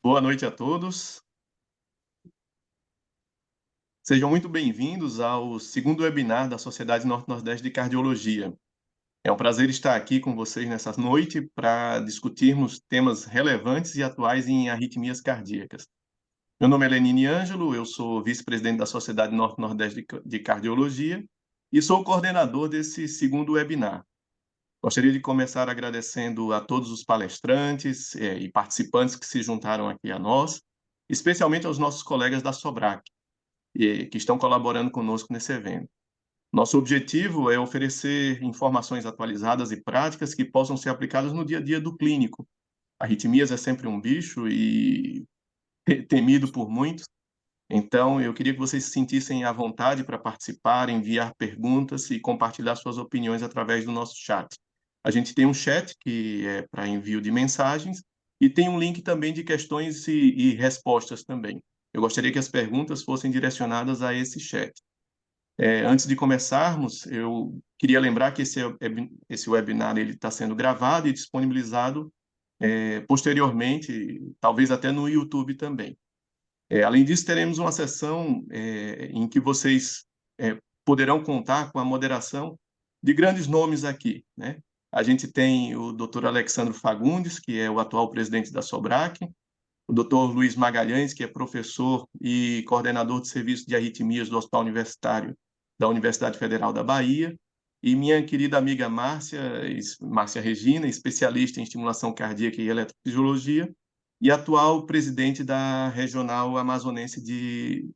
Boa noite a todos. Sejam muito bem-vindos ao segundo webinar da Sociedade Norte-Nordeste de Cardiologia. É um prazer estar aqui com vocês nessa noite para discutirmos temas relevantes e atuais em arritmias cardíacas. Meu nome é Lenine Ângelo, eu sou vice-presidente da Sociedade Norte-Nordeste de Cardiologia e sou o coordenador desse segundo webinar. Gostaria de começar agradecendo a todos os palestrantes e participantes que se juntaram aqui a nós, especialmente aos nossos colegas da Sobrac, que estão colaborando conosco nesse evento. Nosso objetivo é oferecer informações atualizadas e práticas que possam ser aplicadas no dia a dia do clínico. Arritmias é sempre um bicho e temido por muitos, então eu queria que vocês se sentissem à vontade para participar, enviar perguntas e compartilhar suas opiniões através do nosso chat. A gente tem um chat que é para envio de mensagens e tem um link também de questões e respostas também. Eu gostaria que as perguntas fossem direcionadas a esse chat. Antes de começarmos, eu queria lembrar que esse webinar está sendo gravado e disponibilizado posteriormente, talvez até no YouTube também. Além disso, teremos uma sessão em que vocês poderão contar com a moderação de grandes nomes aqui, né? A gente tem o Dr. Alexandre Fagundes, que é o atual presidente da Sobrac, o Dr. Luiz Magalhães, que é professor e coordenador de serviço de arritmias do Hospital Universitário da Universidade Federal da Bahia, e minha querida amiga Márcia Regina, especialista em estimulação cardíaca e eletrofisiologia, e atual presidente da Regional Amazonense de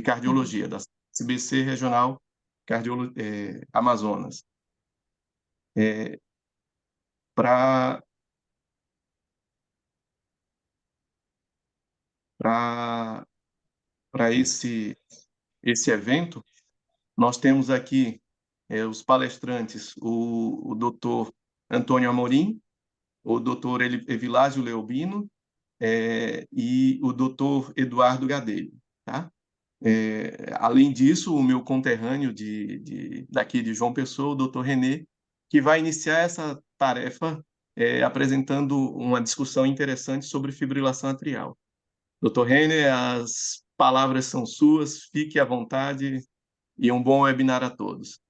Cardiologia, da CBC Regional Amazonas. Para esse evento, nós temos aqui os palestrantes, o doutor Antônio Amorim, o doutor Evilásio Leobino e o doutor Eduardo Gadelho. Tá? Além disso, o meu conterrâneo daqui de João Pessoa, o doutor René, que vai iniciar essa tarefa apresentando uma discussão interessante sobre fibrilação atrial. Doutor René, as palavras são suas, fique à vontade e um bom webinar a todos.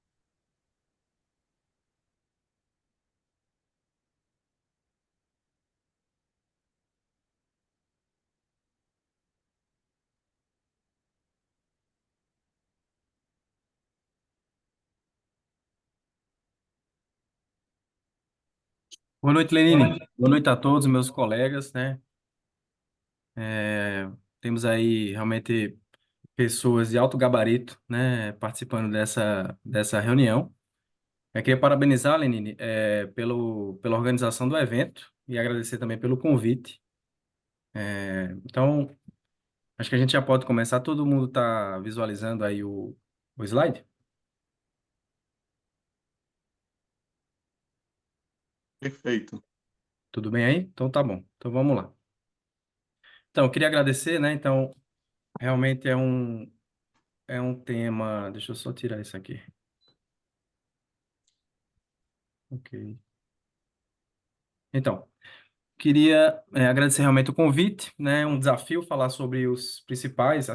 Boa noite, Lenine. Boa noite a todos, meus colegas, né? Temos aí realmente pessoas de alto gabarito, né, participando dessa reunião. Eu queria parabenizar, Lenine, pela organização do evento e agradecer também pelo convite. Então, acho que a gente já pode começar. Todo mundo está visualizando aí o slide? Perfeito. Tudo bem aí? Então tá bom. Então vamos lá. Então, eu queria agradecer, né? Então, realmente é um tema. Deixa eu só tirar isso aqui. Ok. Então, queria agradecer realmente o convite, né? Um desafio falar sobre as principais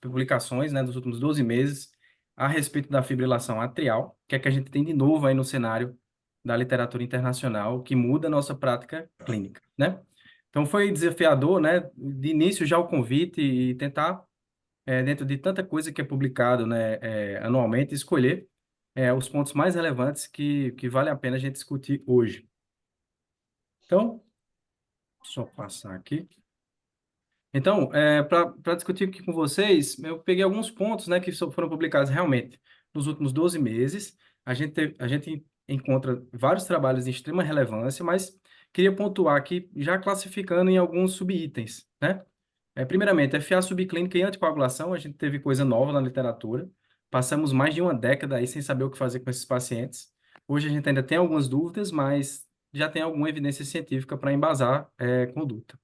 publicações, né, dos últimos 12 meses a respeito da fibrilação atrial, que é que a gente tem de novo aí no cenário da literatura internacional que muda a nossa prática clínica, né? Então foi desafiador, né, de início já o convite e tentar, dentro de tanta coisa que é publicado, né, anualmente, escolher os pontos mais relevantes que vale a pena a gente discutir hoje. Então, só passar aqui. Então, para discutir aqui com vocês, eu peguei alguns pontos, né, que foram publicados realmente nos últimos 12 meses. A gente encontra vários trabalhos de extrema relevância, mas queria pontuar aqui, já classificando em alguns subitens, né? Primeiramente, FA subclínica e anticoagulação, a gente teve coisa nova na literatura. Passamos mais de uma década aí sem saber o que fazer com esses pacientes. Hoje a gente ainda tem algumas dúvidas, mas já tem alguma evidência científica para embasar conduta.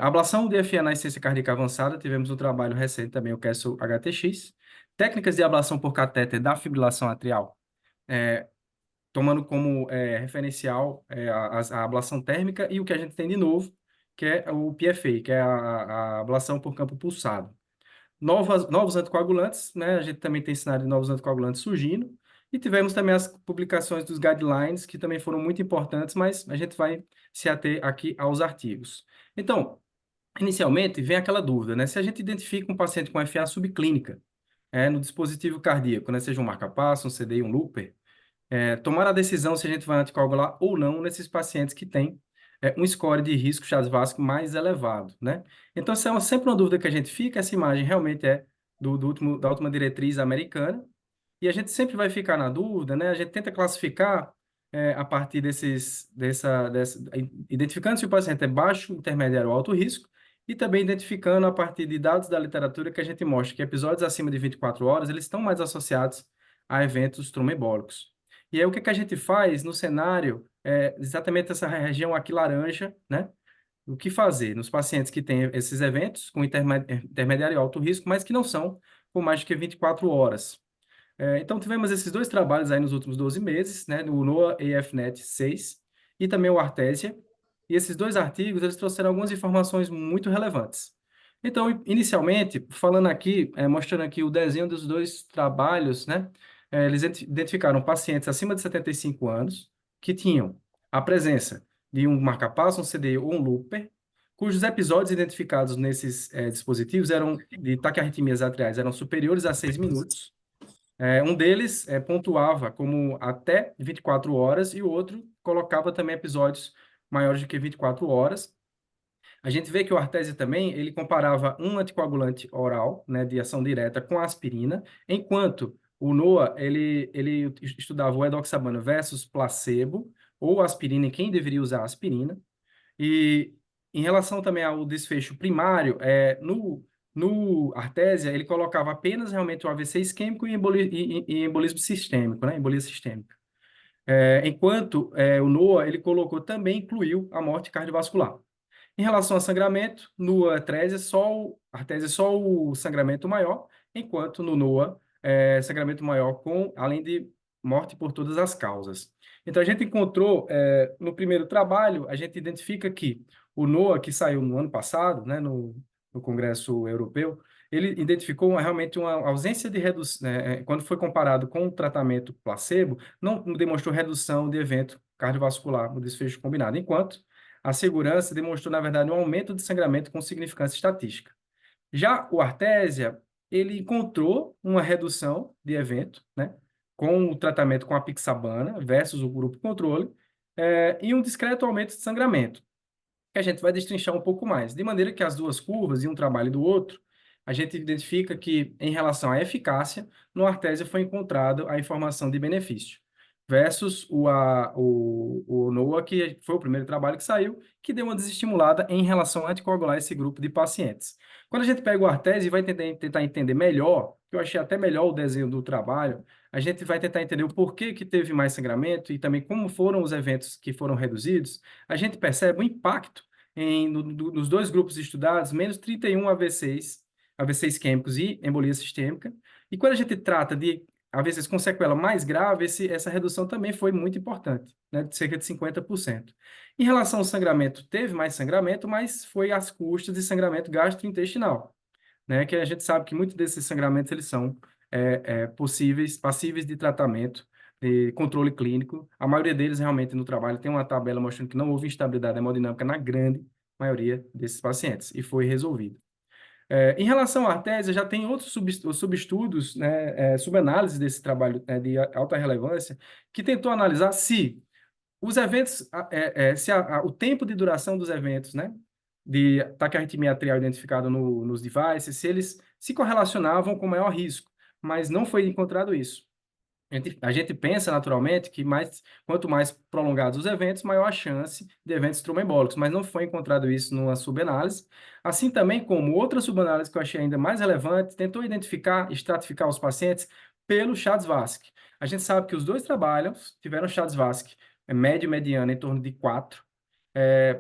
Ablação de FA na insuficiência cardíaca avançada, tivemos um trabalho recente também, o QSO HTX. Técnicas de ablação por catéter da fibrilação atrial, tomando como referencial a ablação térmica e o que a gente tem de novo, que é o PFA, que é a ablação por campo pulsado. Novos anticoagulantes, né? A gente também tem cenário de novos anticoagulantes surgindo. E tivemos também as publicações dos guidelines, que também foram muito importantes, mas a gente vai se ater aqui aos artigos. Então, inicialmente, vem aquela dúvida, né? Se a gente identifica um paciente com FA subclínica, no dispositivo cardíaco, né? Seja um marca-passo, um CDI, um Looper, tomar a decisão se a gente vai anticoagular ou não nesses pacientes que têm um score de risco Chas-Vasco mais elevado, né? Então, essa é sempre uma dúvida que a gente fica, essa imagem realmente é da última diretriz americana, e a gente sempre vai ficar na dúvida, né? A gente tenta classificar a partir identificando se o paciente é baixo, intermediário ou alto risco, e também identificando a partir de dados da literatura que a gente mostra que episódios acima de 24 horas, eles estão mais associados a eventos trombembólicos. E aí, o que que a gente faz no cenário, exatamente essa região aqui laranja, né? O que fazer nos pacientes que têm esses eventos com intermediário e alto risco, mas que não são com mais de que 24 horas. Então, tivemos esses dois trabalhos aí nos últimos 12 meses, né? O NOAA AFNet 6 e também o Artesia. E esses dois artigos, eles trouxeram algumas informações muito relevantes. Então, inicialmente, falando aqui, mostrando aqui o desenho dos dois trabalhos, né? Eles identificaram pacientes acima de 75 anos que tinham a presença de um marca-passo, um CDI ou um Looper, cujos episódios identificados nesses dispositivos eram de taquiarritmias atriais eram superiores a 6 minutos. Um deles pontuava como até 24 horas e o outro colocava também episódios maiores do que 24 horas. A gente vê que o Artesia também, ele comparava um anticoagulante oral, né, de ação direta com a aspirina, enquanto o NOAA, ele estudava o edoxabana versus placebo, ou aspirina, em quem deveria usar aspirina. E em relação também ao desfecho primário, no Artesia, ele colocava apenas realmente o AVC isquêmico e embolismo sistêmico, né, embolia sistêmica. Enquanto o NOAA, ele colocou também, incluiu a morte cardiovascular. Em relação a sangramento, no Artesia só o sangramento maior, enquanto no NOAA, sangramento maior além de morte por todas as causas. Então, a gente encontrou, no primeiro trabalho, a gente identifica que o NOAA, que saiu no ano passado, né, no Congresso Europeu, ele identificou realmente uma ausência de redução, quando foi comparado com o tratamento placebo, não demonstrou redução de evento cardiovascular no desfecho combinado, enquanto a segurança demonstrou, na verdade, um aumento de sangramento com significância estatística. Já o Artesia, ele encontrou uma redução de evento, né, com o tratamento com a pixabana versus o grupo controle, e um discreto aumento de sangramento, que a gente vai destrinchar um pouco mais. De maneira que as duas curvas, e um trabalho do outro, a gente identifica que, em relação à eficácia, no Artesia foi encontrado a informação de benefício versus o NOAA, que foi o primeiro trabalho que saiu, que deu uma desestimulada em relação a anticoagular esse grupo de pacientes. Quando a gente pega o Artesia e vai tentar entender melhor, eu achei até melhor o desenho do trabalho, a gente vai tentar entender o porquê que teve mais sangramento e também como foram os eventos que foram reduzidos, a gente percebe o impacto nos dois grupos estudados, menos 31 AVCs isquêmicos e embolia sistêmica, e quando a gente trata de às vezes com sequela mais grave, essa redução também foi muito importante, né, de cerca de 50%. Em relação ao sangramento, teve mais sangramento, mas foi às custas de sangramento gastrointestinal, né, que a gente sabe que muitos desses sangramentos eles são passíveis de tratamento, de controle clínico. A maioria deles realmente no trabalho tem uma tabela mostrando que não houve instabilidade hemodinâmica na grande maioria desses pacientes, e foi resolvido. Em relação à artésia, já tem outros subestudos, né, subanálises desse trabalho de alta relevância, que tentou analisar se os eventos, o tempo de duração dos eventos, né, de taquiarritmia atrial identificado nos devices, se eles se correlacionavam com maior risco, mas não foi encontrado isso. A gente pensa naturalmente que quanto mais prolongados os eventos, maior a chance de eventos tromboembólicos, mas não foi encontrado isso numa subanálise. Assim também como outra subanálise que eu achei ainda mais relevante, tentou estratificar os pacientes pelo CHA-2-VASc. A gente sabe que os dois trabalhos tiveram CHA-2-VASc médio e mediano em torno de 4.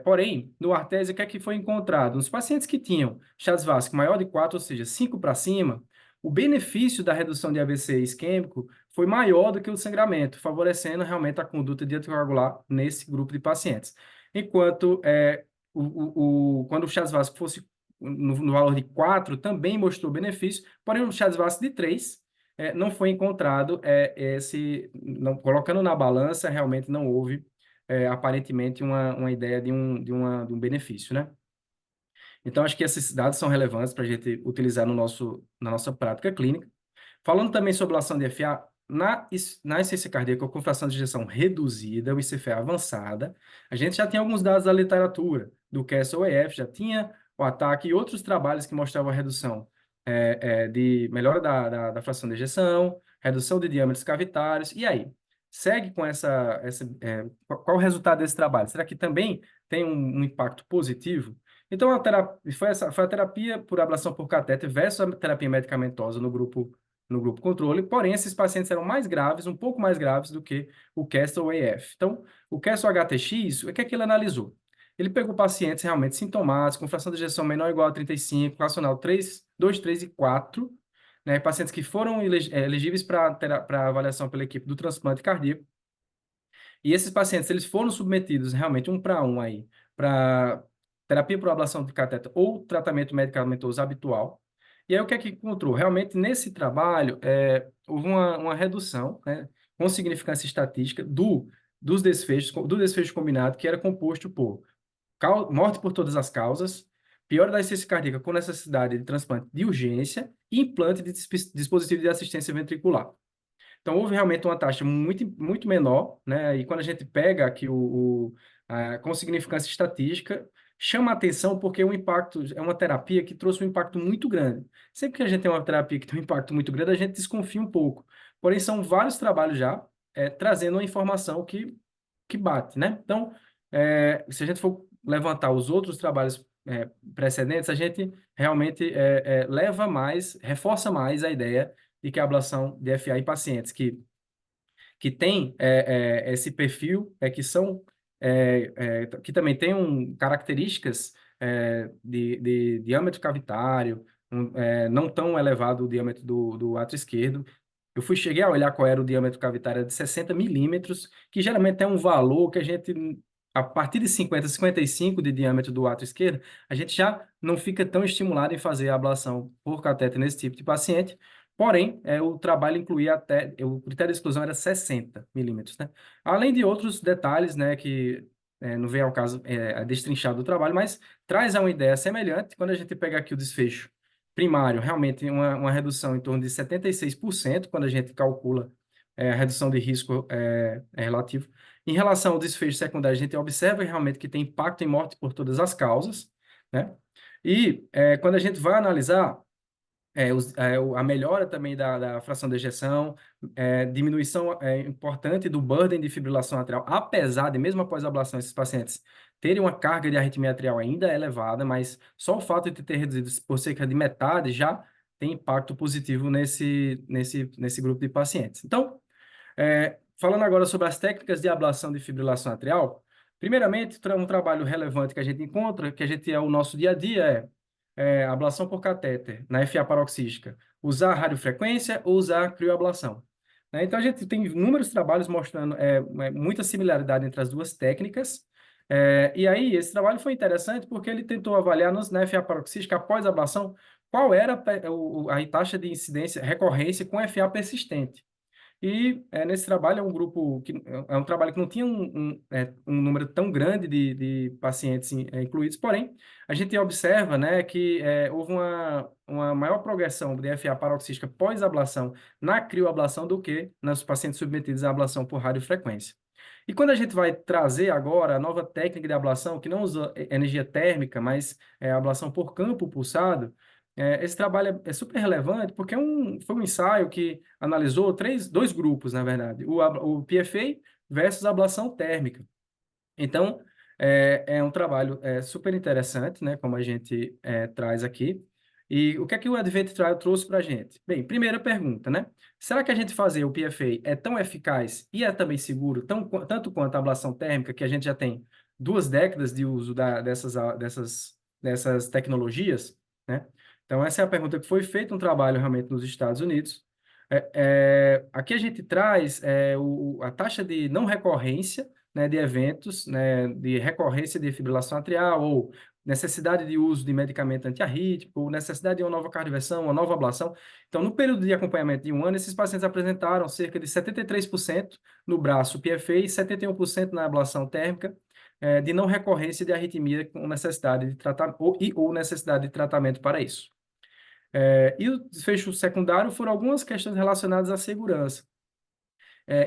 Porém, no Artesia, o que é que foi encontrado? Nos pacientes que tinham CHA-2-VASc maior de 4, ou seja, 5 para cima, o benefício da redução de AVC isquêmico foi maior do que o sangramento, favorecendo realmente a conduta de anticoagular nesse grupo de pacientes. Enquanto quando o chá básico fosse no valor de 4, também mostrou benefício, porém o chá básico de 3 não foi encontrado colocando na balança, realmente não houve aparentemente uma ideia de um benefício, né? Então, acho que esses dados são relevantes para a gente utilizar na nossa prática clínica. Falando também sobre a ação de FA, na insuficiência cardíaca com fração de ejeção reduzida, o ICFA avançada, a gente já tem alguns dados da literatura, do CASTLE-AF, já tinha o ataque e outros trabalhos que mostravam a redução de melhora da fração de ejeção, redução de diâmetros cavitários. E aí? Segue com qual o resultado desse trabalho? Será que também tem um impacto positivo? Então, foi a terapia por ablação por catéter versus a terapia medicamentosa no grupo controle, porém, esses pacientes eram mais graves, um pouco mais graves do que o CASTLE-AF. Então, o CASTLE-HTX, o que é que ele analisou? Ele pegou pacientes realmente sintomáticos, com fração de ejeção menor ou igual a 35, fracional 3, 2, 3 e 4, né, pacientes que foram elegíveis para avaliação pela equipe do transplante cardíaco. E esses pacientes, eles foram submetidos realmente um para um aí, para terapia por ablação de cateter ou tratamento medicamentoso habitual. E aí o que é que encontrou? Realmente, nesse trabalho, houve uma redução, né, com significância estatística do desfecho combinado, que era composto por morte por todas as causas, piora da insuficiência cardíaca com necessidade de transplante de urgência e implante de dispositivo de assistência ventricular. Então, houve realmente uma taxa muito, muito menor, né? E quando a gente pega aqui com significância estatística, chama a atenção porque o impacto é uma terapia que trouxe um impacto muito grande. Sempre que a gente tem uma terapia que tem um impacto muito grande, a gente desconfia um pouco. Porém, são vários trabalhos já trazendo uma informação que bate, né? Então, se a gente for levantar os outros trabalhos precedentes, a gente realmente reforça mais a ideia de que a ablação de FA em pacientes que têm esse perfil, que também têm características de diâmetro cavitário, não tão elevado o diâmetro do átrio esquerdo. Cheguei a olhar qual era o diâmetro cavitário de 60 milímetros, que geralmente é um valor que a gente, a partir de 50, 55 de diâmetro do átrio esquerdo, a gente já não fica tão estimulado em fazer a ablação por catéter nesse tipo de paciente. Porém, o trabalho incluía o critério de exclusão era 60 milímetros, né? Além de outros detalhes, né, que não vem ao caso a destrinchar do trabalho, mas traz uma ideia semelhante. Quando a gente pega aqui o desfecho primário, realmente uma redução em torno de 76%, quando a gente calcula a redução de risco relativo. Em relação ao desfecho secundário, a gente observa realmente que tem impacto em morte por todas as causas, né? E quando a gente vai analisar a melhora também da fração de ejeção, diminuição importante do burden de fibrilação atrial, apesar de, mesmo após a ablação, esses pacientes terem uma carga de arritmia atrial ainda elevada, mas só o fato de ter reduzido por cerca de metade já tem impacto positivo nesse grupo de pacientes. Então, falando agora sobre as técnicas de ablação de fibrilação atrial, primeiramente, um trabalho relevante que a gente encontra, que a gente o nosso dia a dia ablação por catéter na FA paroxística, usar radiofrequência ou usar crioablação. Né? Então, a gente tem inúmeros trabalhos mostrando muita similaridade entre as duas técnicas. E aí, esse trabalho foi interessante porque ele tentou avaliar na FA paroxística, após a ablação, qual era a taxa de incidência, recorrência com FA persistente. E nesse trabalho é um trabalho que não tinha um número tão grande de pacientes incluídos, porém, a gente observa, né, que houve uma maior progressão de FA paroxística pós-ablação na crioablação do que nos pacientes submetidos à ablação por radiofrequência. E quando a gente vai trazer agora a nova técnica de ablação, que não usa energia térmica, mas ablação por campo pulsado, esse trabalho é super relevante porque foi um ensaio que analisou dois grupos, na verdade, o PFA versus a ablação térmica. Então, é um trabalho super interessante, né, como a gente traz aqui. E o que é que o Advent Trial trouxe para a gente? Bem, primeira pergunta, né? Será que a gente fazer o PFA é tão eficaz e é também seguro, tanto quanto a ablação térmica, que a gente já tem 2 décadas de uso dessas tecnologias, né? Então, essa é a pergunta que foi feita um trabalho realmente nos Estados Unidos. Aqui a gente traz a taxa de não recorrência, né, de eventos, né, de recorrência de fibrilação atrial ou necessidade de uso de medicamento antiarrítmico, ou necessidade de uma nova cardioversão, uma nova ablação. Então, no período de acompanhamento de um ano, esses pacientes apresentaram cerca de 73% no braço PFA e 71% na ablação térmica, de não recorrência de arritmia com necessidade de tratamento ou necessidade de tratamento para isso. E o desfecho secundário foram algumas questões relacionadas à segurança.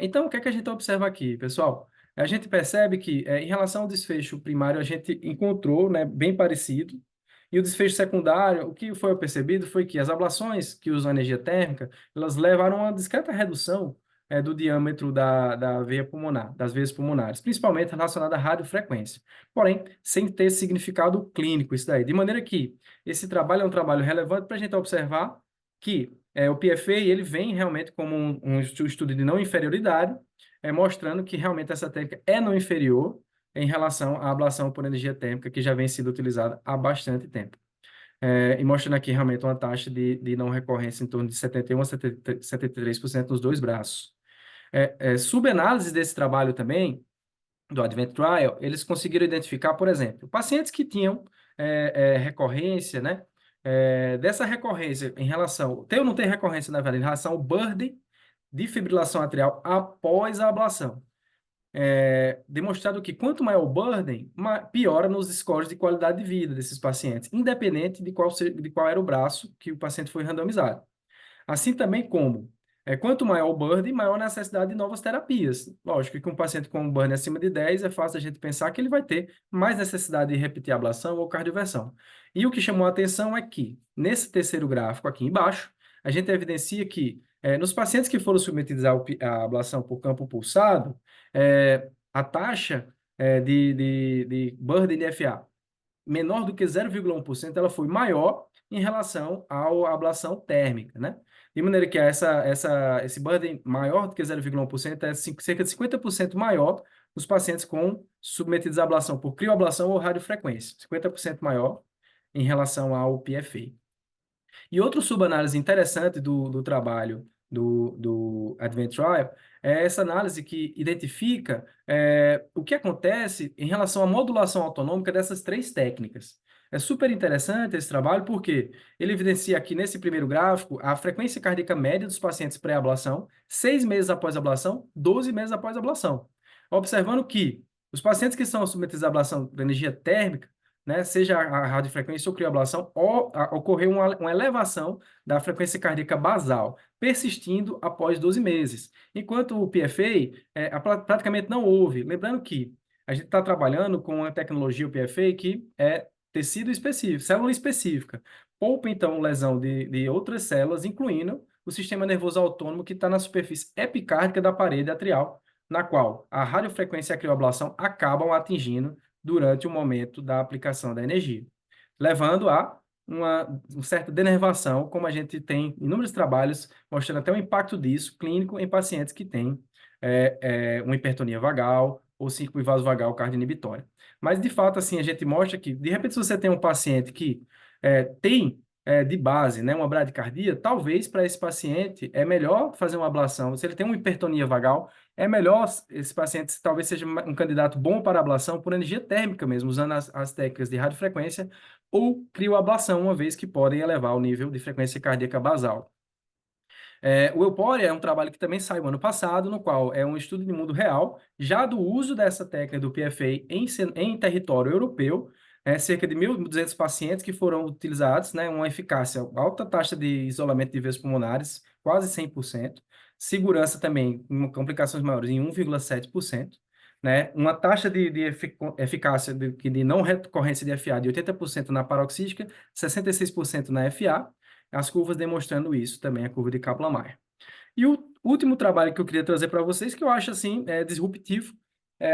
Então, o que é que a gente observa aqui, pessoal? A gente percebe que, em relação ao desfecho primário, a gente encontrou, né, bem parecido. E o desfecho secundário, o que foi percebido foi que as ablações que usam energia térmica, elas levaram a uma discreta redução, do diâmetro da veia pulmonar, das veias pulmonares, principalmente relacionada à radiofrequência. Porém, sem ter significado clínico isso daí. De maneira que esse trabalho é um trabalho relevante para a gente observar que o PFA ele vem realmente como um estudo de não inferioridade, mostrando que realmente essa técnica é não inferior em relação à ablação por energia térmica, que já vem sendo utilizada há bastante tempo. E mostrando aqui realmente uma taxa de não recorrência em torno de 71% a 73% nos dois braços. Subanálise desse trabalho também, do Advent Trial, eles conseguiram identificar, por exemplo, pacientes que tinham recorrência, né? Dessa recorrência em relação, tem ou não tem recorrência, na verdade, em relação ao burden de fibrilação atrial após a ablação. Demonstrado que quanto maior o burden, piora nos scores de qualidade de vida desses pacientes, independente de qual era o braço que o paciente foi randomizado. Assim também como, quanto maior o burden, maior a necessidade de novas terapias. Lógico que um paciente com um burden acima de 10, é fácil a gente pensar que ele vai ter mais necessidade de repetir ablação ou cardioversão. E o que chamou a atenção é que, nesse terceiro gráfico aqui embaixo, a gente evidencia que, nos pacientes que foram submetidos à ablação por campo pulsado, a taxa de burden de FA menor do que 0,1%, ela foi maior em relação à ablação térmica, né? De maneira que esse burden maior do que 0,1% é cerca de 50% maior nos pacientes submetidos à ablação por crioablação ou radiofrequência, 50% maior em relação ao PFA. E outro subanálise interessante do trabalho do Advent Trial é essa análise que identifica o que acontece em relação à modulação autonômica dessas três técnicas. É super interessante esse trabalho porque ele evidencia aqui nesse primeiro gráfico a frequência cardíaca média dos pacientes pré-ablação, 6 meses após a ablação, 12 meses após a ablação. Observando que os pacientes que são submetidos à ablação de energia térmica, né, seja a radiofrequência ou crioablação, ocorreu uma elevação da frequência cardíaca basal, persistindo após 12 meses. Enquanto o PFA, praticamente não houve. Lembrando que a gente está trabalhando com uma tecnologia, o PFA, que é tecido específico, célula específica. Poupa, então, lesão de outras células, incluindo o sistema nervoso autônomo que está na superfície epicárdica da parede atrial, na qual a radiofrequência e a crioablação acabam atingindo durante o momento da aplicação da energia, levando a uma certa denervação, como a gente tem inúmeros trabalhos mostrando até o impacto disso clínico em pacientes que têm uma hipertonia vagal ou síncope vasovagal cardioinibitória. Mas, de fato, assim, a gente mostra que, de repente, se você tem um paciente que tem de base, né, uma bradicardia, talvez para esse paciente é melhor fazer uma ablação. Se ele tem uma hipertonia vagal, é melhor esse paciente talvez seja um candidato bom para ablação por energia térmica mesmo, usando as técnicas de radiofrequência ou crioablação, uma vez que podem elevar o nível de frequência cardíaca basal. O Euphoria é um trabalho que também saiu ano passado, no qual é um estudo de mundo real, já do uso dessa técnica do PFA em território europeu, cerca de 1.200 pacientes que foram utilizados, né, uma eficácia, alta taxa de isolamento de veias pulmonares, quase 100%, segurança também, com complicações maiores, em 1,7%, né, uma taxa de eficácia de não recorrência de FA de 80% na paroxística, 66% na FA, as curvas demonstrando isso também, a curva de Kaplan-Meier. E o último trabalho que eu queria trazer para vocês, que eu acho assim, disruptivo,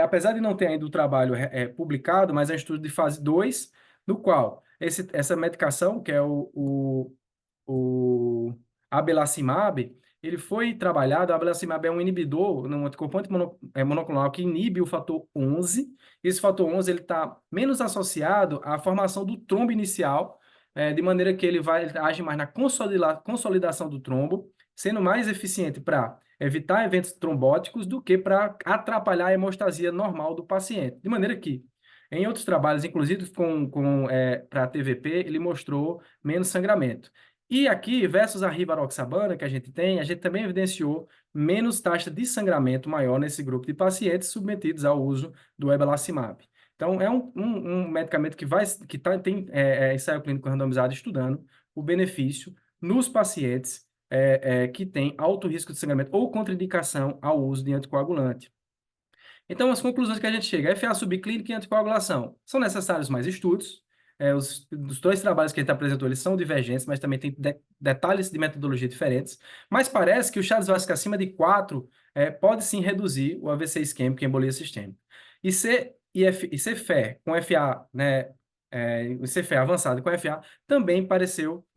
apesar de não ter ainda o trabalho publicado, mas é um estudo de fase 2, no qual essa medicação, que é o abelacimab, ele foi trabalhado, o abelacimab é um inibidor, um anticorpante monoclonal que inibe o fator 11. Esse fator 11 ele está menos associado à formação do trombo inicial, de maneira que ele age mais na consolidação do trombo, sendo mais eficiente para evitar eventos trombóticos do que para atrapalhar a hemostasia normal do paciente. De maneira que, em outros trabalhos, inclusive para a TVP, ele mostrou menos sangramento. E aqui, versus a rivaroxabana que a gente também evidenciou menos taxa de sangramento maior nesse grupo de pacientes submetidos ao uso do ebelacimab. Então, é um medicamento tem ensaio clínico randomizado estudando o benefício nos pacientes que têm alto risco de sangramento ou contraindicação ao uso de anticoagulante. Então, as conclusões que a gente chega, FA subclínica e anticoagulação. São necessários mais estudos. Os dois trabalhos que a gente apresentou, eles são divergentes, mas também tem detalhes de metodologia diferentes. Mas parece que o chá vasco acima de 4 pode sim reduzir o AVC isquêmico e embolia sistêmica. E CFE com FA, né, o CFA avançado com FA, também pareceu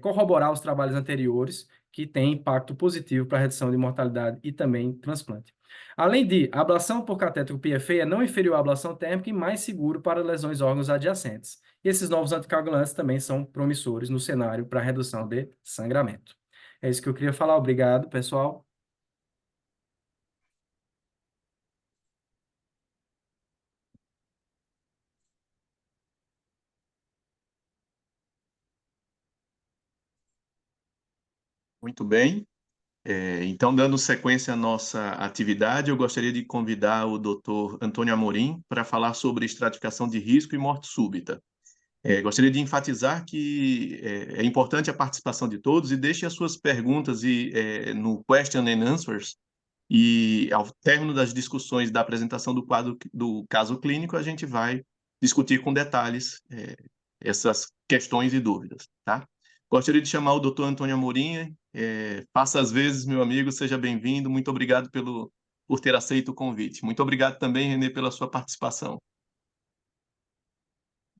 corroborar os trabalhos anteriores, que tem impacto positivo para a redução de mortalidade e também transplante. Além de, a ablação por catéter com PFA é não inferior à ablação térmica e mais seguro para lesões órgãos adjacentes. E esses novos anticoagulantes também são promissores no cenário para redução de sangramento. É isso que eu queria falar. Obrigado, pessoal. Muito bem. Então, dando sequência à nossa atividade, eu gostaria de convidar o Dr. Antônio Amorim para falar sobre estratificação de risco e morte súbita. Gostaria de enfatizar que é importante a participação de todos e deixe as suas perguntas no Question and Answers e, ao término das discussões da apresentação do quadro do caso clínico, a gente vai discutir com detalhes essas questões e dúvidas, tá? Gostaria de chamar o Dr. Antônio Amorim. Faça as vezes, meu amigo, seja bem-vindo. Muito obrigado por ter aceito o convite. Muito obrigado também, Renê, pela sua participação.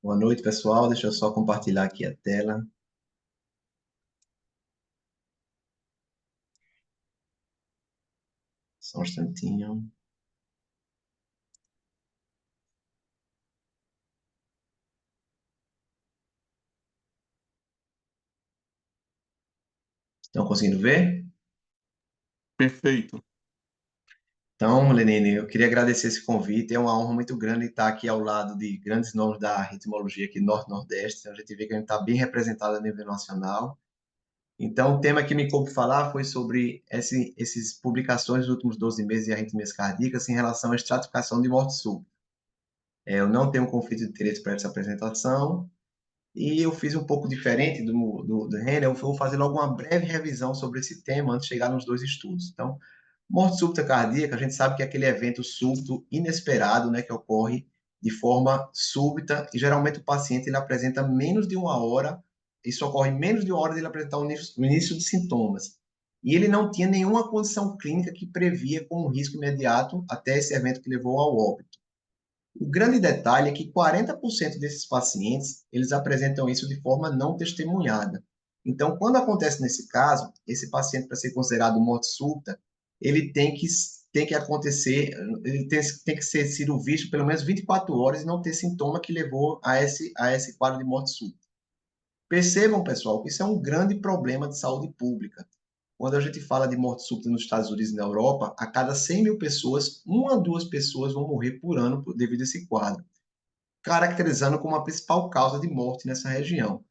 Boa noite, pessoal. Deixa eu só compartilhar aqui a tela. Só um instantinho. Estão conseguindo ver? Perfeito. Então, Lenine, eu queria agradecer esse convite. É uma honra muito grande estar aqui ao lado de grandes nomes da ritmologia aqui do Norte-Nordeste. Então, a gente vê que a gente está bem representado a nível nacional. Então, o tema que me coube falar foi sobre essas publicações dos últimos 12 meses de arritmias cardíacas em relação à estratificação de morte súbita. Eu não tenho conflito de interesse para essa apresentação e eu fiz um pouco diferente do Renner. Eu vou fazer logo uma breve revisão sobre esse tema antes de chegar nos dois estudos. Então, morte súbita cardíaca, a gente sabe que é aquele evento súbito inesperado, né, que ocorre de forma súbita e geralmente o paciente ele apresenta menos de uma hora, isso ocorre menos de uma hora dele apresentar o início de sintomas. E ele não tinha nenhuma condição clínica que previa como risco imediato até esse evento que levou ao óbito. O grande detalhe é que 40% desses pacientes, eles apresentam isso de forma não testemunhada. Então, quando acontece nesse caso, esse paciente, para ser considerado morte súbita, ele tem que acontecer, ele tem que ser sido visto pelo menos 24 horas e não ter sintoma que levou a esse quadro de morte súbita. Percebam, pessoal, que isso é um grande problema de saúde pública. Quando a gente fala de morte súbita nos Estados Unidos e na Europa, a cada 100 mil pessoas, 1 a 2 pessoas vão morrer por ano devido a esse quadro, caracterizando como a principal causa de morte nessa região.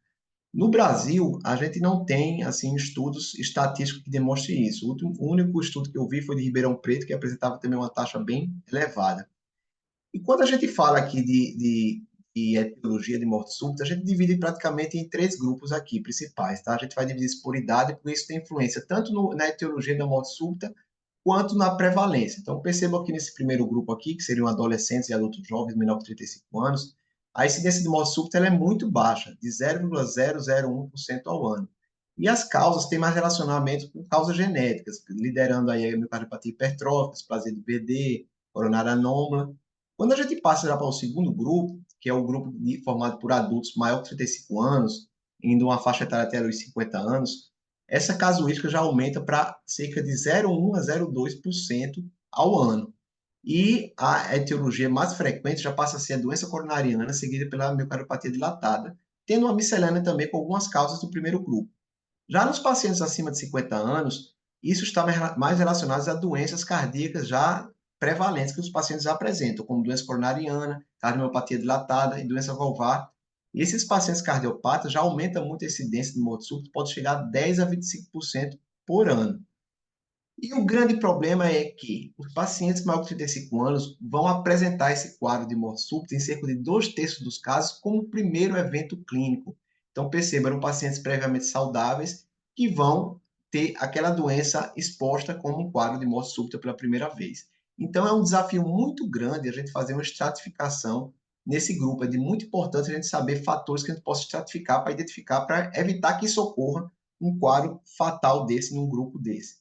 No Brasil, a gente não tem assim estudos estatísticos que demonstrem isso. O único estudo que eu vi foi de Ribeirão Preto, que apresentava também uma taxa bem elevada. E quando a gente fala aqui de etiologia de morte súbita, a gente divide praticamente em 3 grupos aqui principais, tá? A gente vai dividir isso por idade, porque isso tem influência tanto na etiologia da morte súbita, quanto na prevalência. Então, perceba aqui nesse primeiro grupo aqui, que seriam adolescentes e adultos jovens menor que 35 anos, a incidência de morte súbita ela é muito baixa, de 0,001% ao ano. E as causas têm mais relacionamento com causas genéticas, liderando aí a miocardiopatia hipertrófica, displasia de BD, coronária anômala. Quando a gente passa já para o segundo grupo, que é o grupo formado por adultos maior que 35 anos, indo uma faixa etária até os 50 anos, essa casuística já aumenta para cerca de 0,1 a 0,2% ao ano. E a etiologia mais frequente já passa a ser a doença coronariana, seguida pela miocardiopatia dilatada, tendo uma miscelânea também com algumas causas do primeiro grupo. Já nos pacientes acima de 50 anos, isso está mais relacionado a doenças cardíacas já prevalentes que os pacientes apresentam, como doença coronariana, cardiomiopatia dilatada e doença valvar. E esses pacientes cardiopatas já aumentam muito a incidência de morte súbita, pode chegar a 10 a 25% por ano. E o grande problema é que os pacientes maiores de 35 anos vão apresentar esse quadro de morte súbita em cerca de 2/3 dos casos como primeiro evento clínico. Então, perceba, eram pacientes previamente saudáveis que vão ter aquela doença exposta como um quadro de morte súbita pela primeira vez. Então, é um desafio muito grande a gente fazer uma estratificação nesse grupo. É de muito importante a gente saber fatores que a gente possa estratificar para identificar, para evitar que isso ocorra um quadro fatal desse, num grupo desse.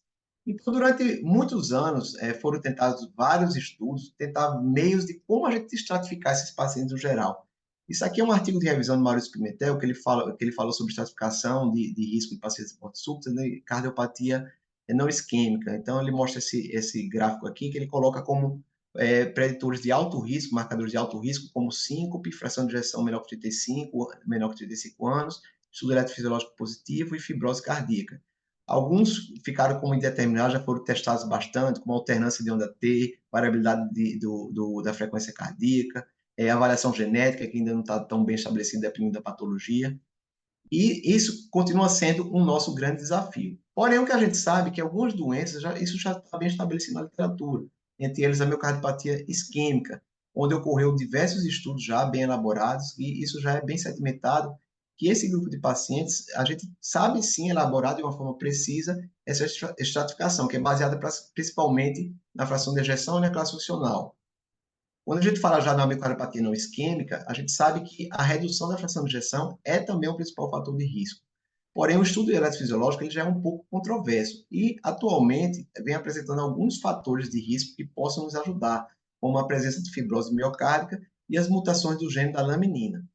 Então, durante muitos anos, foram tentados vários estudos, tentar meios de como a gente estratificar esses pacientes no geral. Isso aqui é um artigo de revisão do Maurício Pimentel, que ele falou sobre estratificação de risco de pacientes de morte súbita e cardiopatia não isquêmica. Então, ele mostra esse gráfico aqui, que ele coloca como preditores de alto risco, marcadores de alto risco, como síncope, fração de ejeção menor que 35, menor que 35 anos, estudo eletrofisiológico positivo e fibrose cardíaca. Alguns ficaram como indeterminados, já foram testados bastante, como alternância de onda T, variabilidade da frequência cardíaca, avaliação genética, que ainda não está tão bem estabelecida, dependendo da patologia. E isso continua sendo um nosso grande desafio. Porém, o que a gente sabe é que algumas doenças, isso já está bem estabelecido na literatura, entre eles a miocardiopatia isquêmica, onde ocorreu diversos estudos já bem elaborados, e isso já é bem sedimentado, que esse grupo de pacientes, a gente sabe sim elaborar de uma forma precisa essa estratificação, que é baseada principalmente na fração de ejeção e na classe funcional. Quando a gente fala já na miocardiopatia não isquêmica, a gente sabe que a redução da fração de ejeção é também o principal fator de risco. Porém, o estudo eletrofisiológico ele já é um pouco controverso e, atualmente, vem apresentando alguns fatores de risco que possam nos ajudar, como a presença de fibrose miocárdica e as mutações do gene da laminina.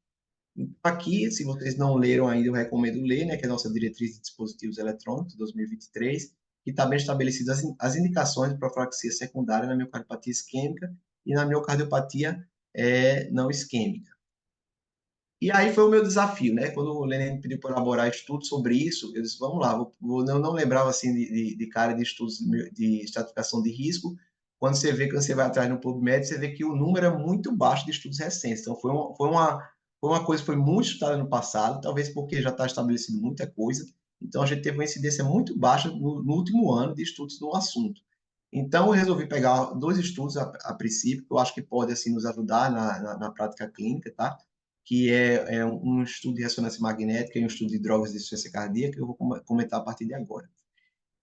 Então, aqui, se vocês não leram ainda, eu recomendo ler, né, que é a nossa diretriz de dispositivos eletrônicos 2023, que está bem estabelecidas as indicações de profilaxia secundária na miocardiopatia isquêmica e na miocardiopatia não isquêmica. E aí foi o meu desafio, né? Quando o Lenin pediu para elaborar estudos sobre isso, eu disse, vamos lá, eu não lembrava assim de cara de estudos de estratificação de risco. Quando você vê que você vai atrás no PubMed, você vê que o número é muito baixo de estudos recentes. Então foi uma coisa que foi muito estudada no passado, talvez porque já está estabelecido muita coisa. Então a gente teve uma incidência muito baixa no último ano de estudos no assunto. Então, eu resolvi pegar 2 estudos a princípio, que eu acho que pode assim, nos ajudar na prática clínica, tá? Que é um estudo de ressonância magnética e um estudo de drogas de insuficiência cardíaca, que eu vou comentar a partir de agora.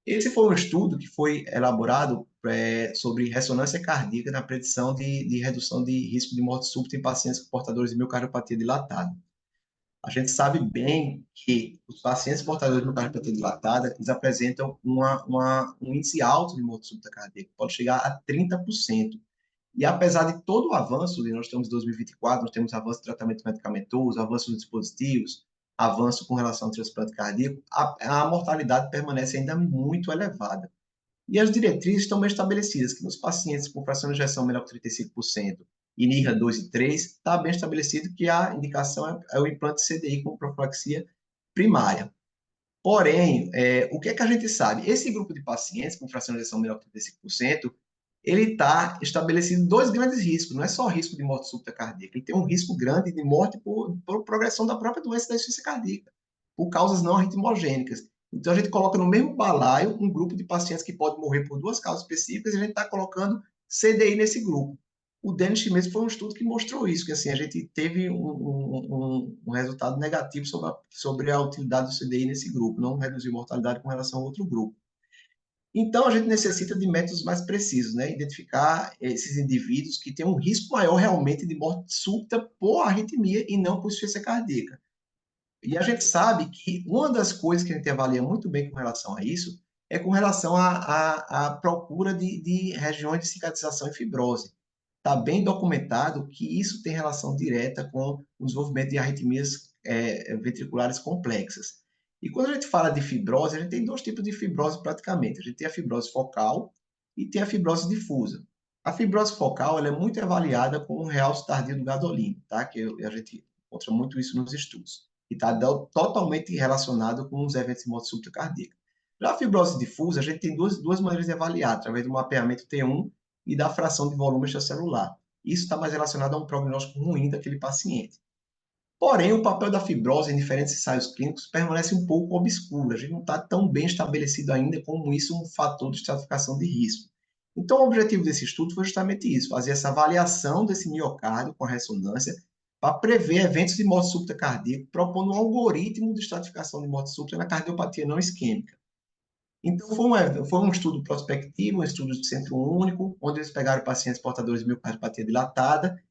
Esse foi um estudo que foi elaborado sobre ressonância cardíaca na predição de redução de risco de morte súbita em pacientes portadores de miocardiopatia dilatada. A gente sabe bem que os pacientes portadores de miocardiopatia dilatada, eles apresentam um índice alto de morte súbita cardíaca, pode chegar a 30%. E apesar de todo o avanço, nós estamos em 2024, nós temos avanço de tratamento medicamentoso, avanço nos dispositivos, avanço com relação ao transplante cardíaco, a mortalidade permanece ainda muito elevada. E as diretrizes estão bem estabelecidas, que nos pacientes com fração de ejeção menor que 35% e NIRA 2 e 3, está bem estabelecido que a indicação é o implante CDI com profilaxia primária. Porém, o que é que a gente sabe? Esse grupo de pacientes com fração de ejeção menor que 35%, ele está estabelecido 2 grandes riscos, não é só risco de morte súbita cardíaca, ele tem um risco grande de morte por progressão da própria doença da insuficiência cardíaca, por causas não arritmogênicas. Então, a gente coloca no mesmo balaio um grupo de pacientes que pode morrer por 2 causas específicas e a gente está colocando CDI nesse grupo. O Dennis mesmo foi um estudo que mostrou isso, que assim, a gente teve um resultado negativo sobre a utilidade do CDI nesse grupo, não reduziu mortalidade com relação ao outro grupo. Então, a gente necessita de métodos mais precisos, né? Identificar esses indivíduos que têm um risco maior realmente de morte súbita por arritmia e não por insuficiência cardíaca. E a gente sabe que uma das coisas que a gente avalia muito bem com relação a isso é com relação à procura de regiões de cicatrização e fibrose. Está bem documentado que isso tem relação direta com o desenvolvimento de arritmias ventriculares complexas. E quando a gente fala de fibrose, a gente tem 2 tipos de fibrose praticamente. A gente tem a fibrose focal e tem a fibrose difusa. A fibrose focal ela é muito avaliada com o realce tardio do gadolínio, tá? Que a gente encontra muito isso nos estudos. E está totalmente relacionado com os eventos de morte súbita cardíaca. Já a fibrose difusa, a gente tem duas maneiras de avaliar, através do mapeamento T1 e da fração de volume extracelular. Isso está mais relacionado a um prognóstico ruim daquele paciente. Porém, o papel da fibrose em diferentes ensaios clínicos permanece um pouco obscuro. A gente não está tão bem estabelecido ainda como isso um fator de estratificação de risco. Então, o objetivo desse estudo foi justamente isso, fazer essa avaliação desse miocárdio com a ressonância para prever eventos de morte súbita cardíaca, propondo um algoritmo de estratificação de morte súbita na cardiopatia não isquêmica. Então, foi um estudo prospectivo, um estudo de centro único, onde eles pegaram pacientes portadores de miocardiopatia dilatada,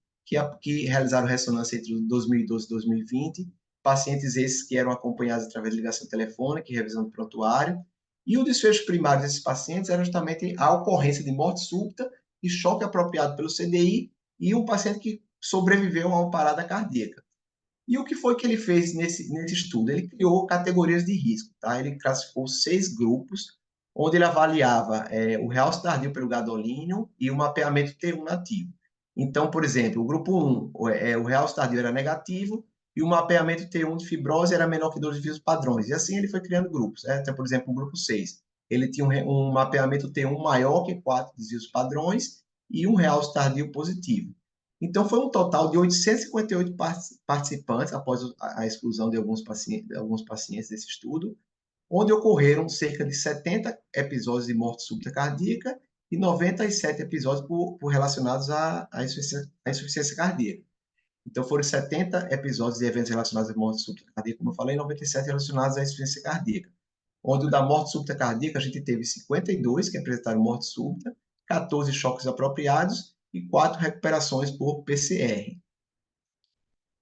que realizaram ressonância entre 2012 e 2020, pacientes esses que eram acompanhados através de ligação telefônica e revisão do prontuário, e o desfecho primário desses pacientes era justamente a ocorrência de morte súbita e choque apropriado pelo CDI, e um paciente que sobreviveu a uma parada cardíaca. E o que foi que ele fez nesse estudo? Ele criou categorias de risco, tá? Ele classificou 6 grupos, onde ele avaliava o realce tardio pelo gadolínio e o mapeamento T1 nativo. Então, por exemplo, o grupo 1, o realce tardio era negativo e o mapeamento T1 de fibrose era menor que 2 desvios padrões. E assim ele foi criando grupos, né? Então, por exemplo, o grupo 6, ele tinha um mapeamento T1 maior que 4 desvios padrões e um realce tardio positivo. Então, foi um total de 858 participantes, após a exclusão de alguns pacientes desse estudo, onde ocorreram cerca de 70 episódios de morte súbita cardíaca e 97 episódios relacionados à insuficiência cardíaca. Então, foram 70 episódios de eventos relacionados à morte súbita cardíaca, como eu falei, e 97 relacionados à insuficiência cardíaca. Onde o da morte súbita cardíaca, a gente teve 52 que apresentaram morte súbita, 14 choques apropriados e 4 recuperações por PCR.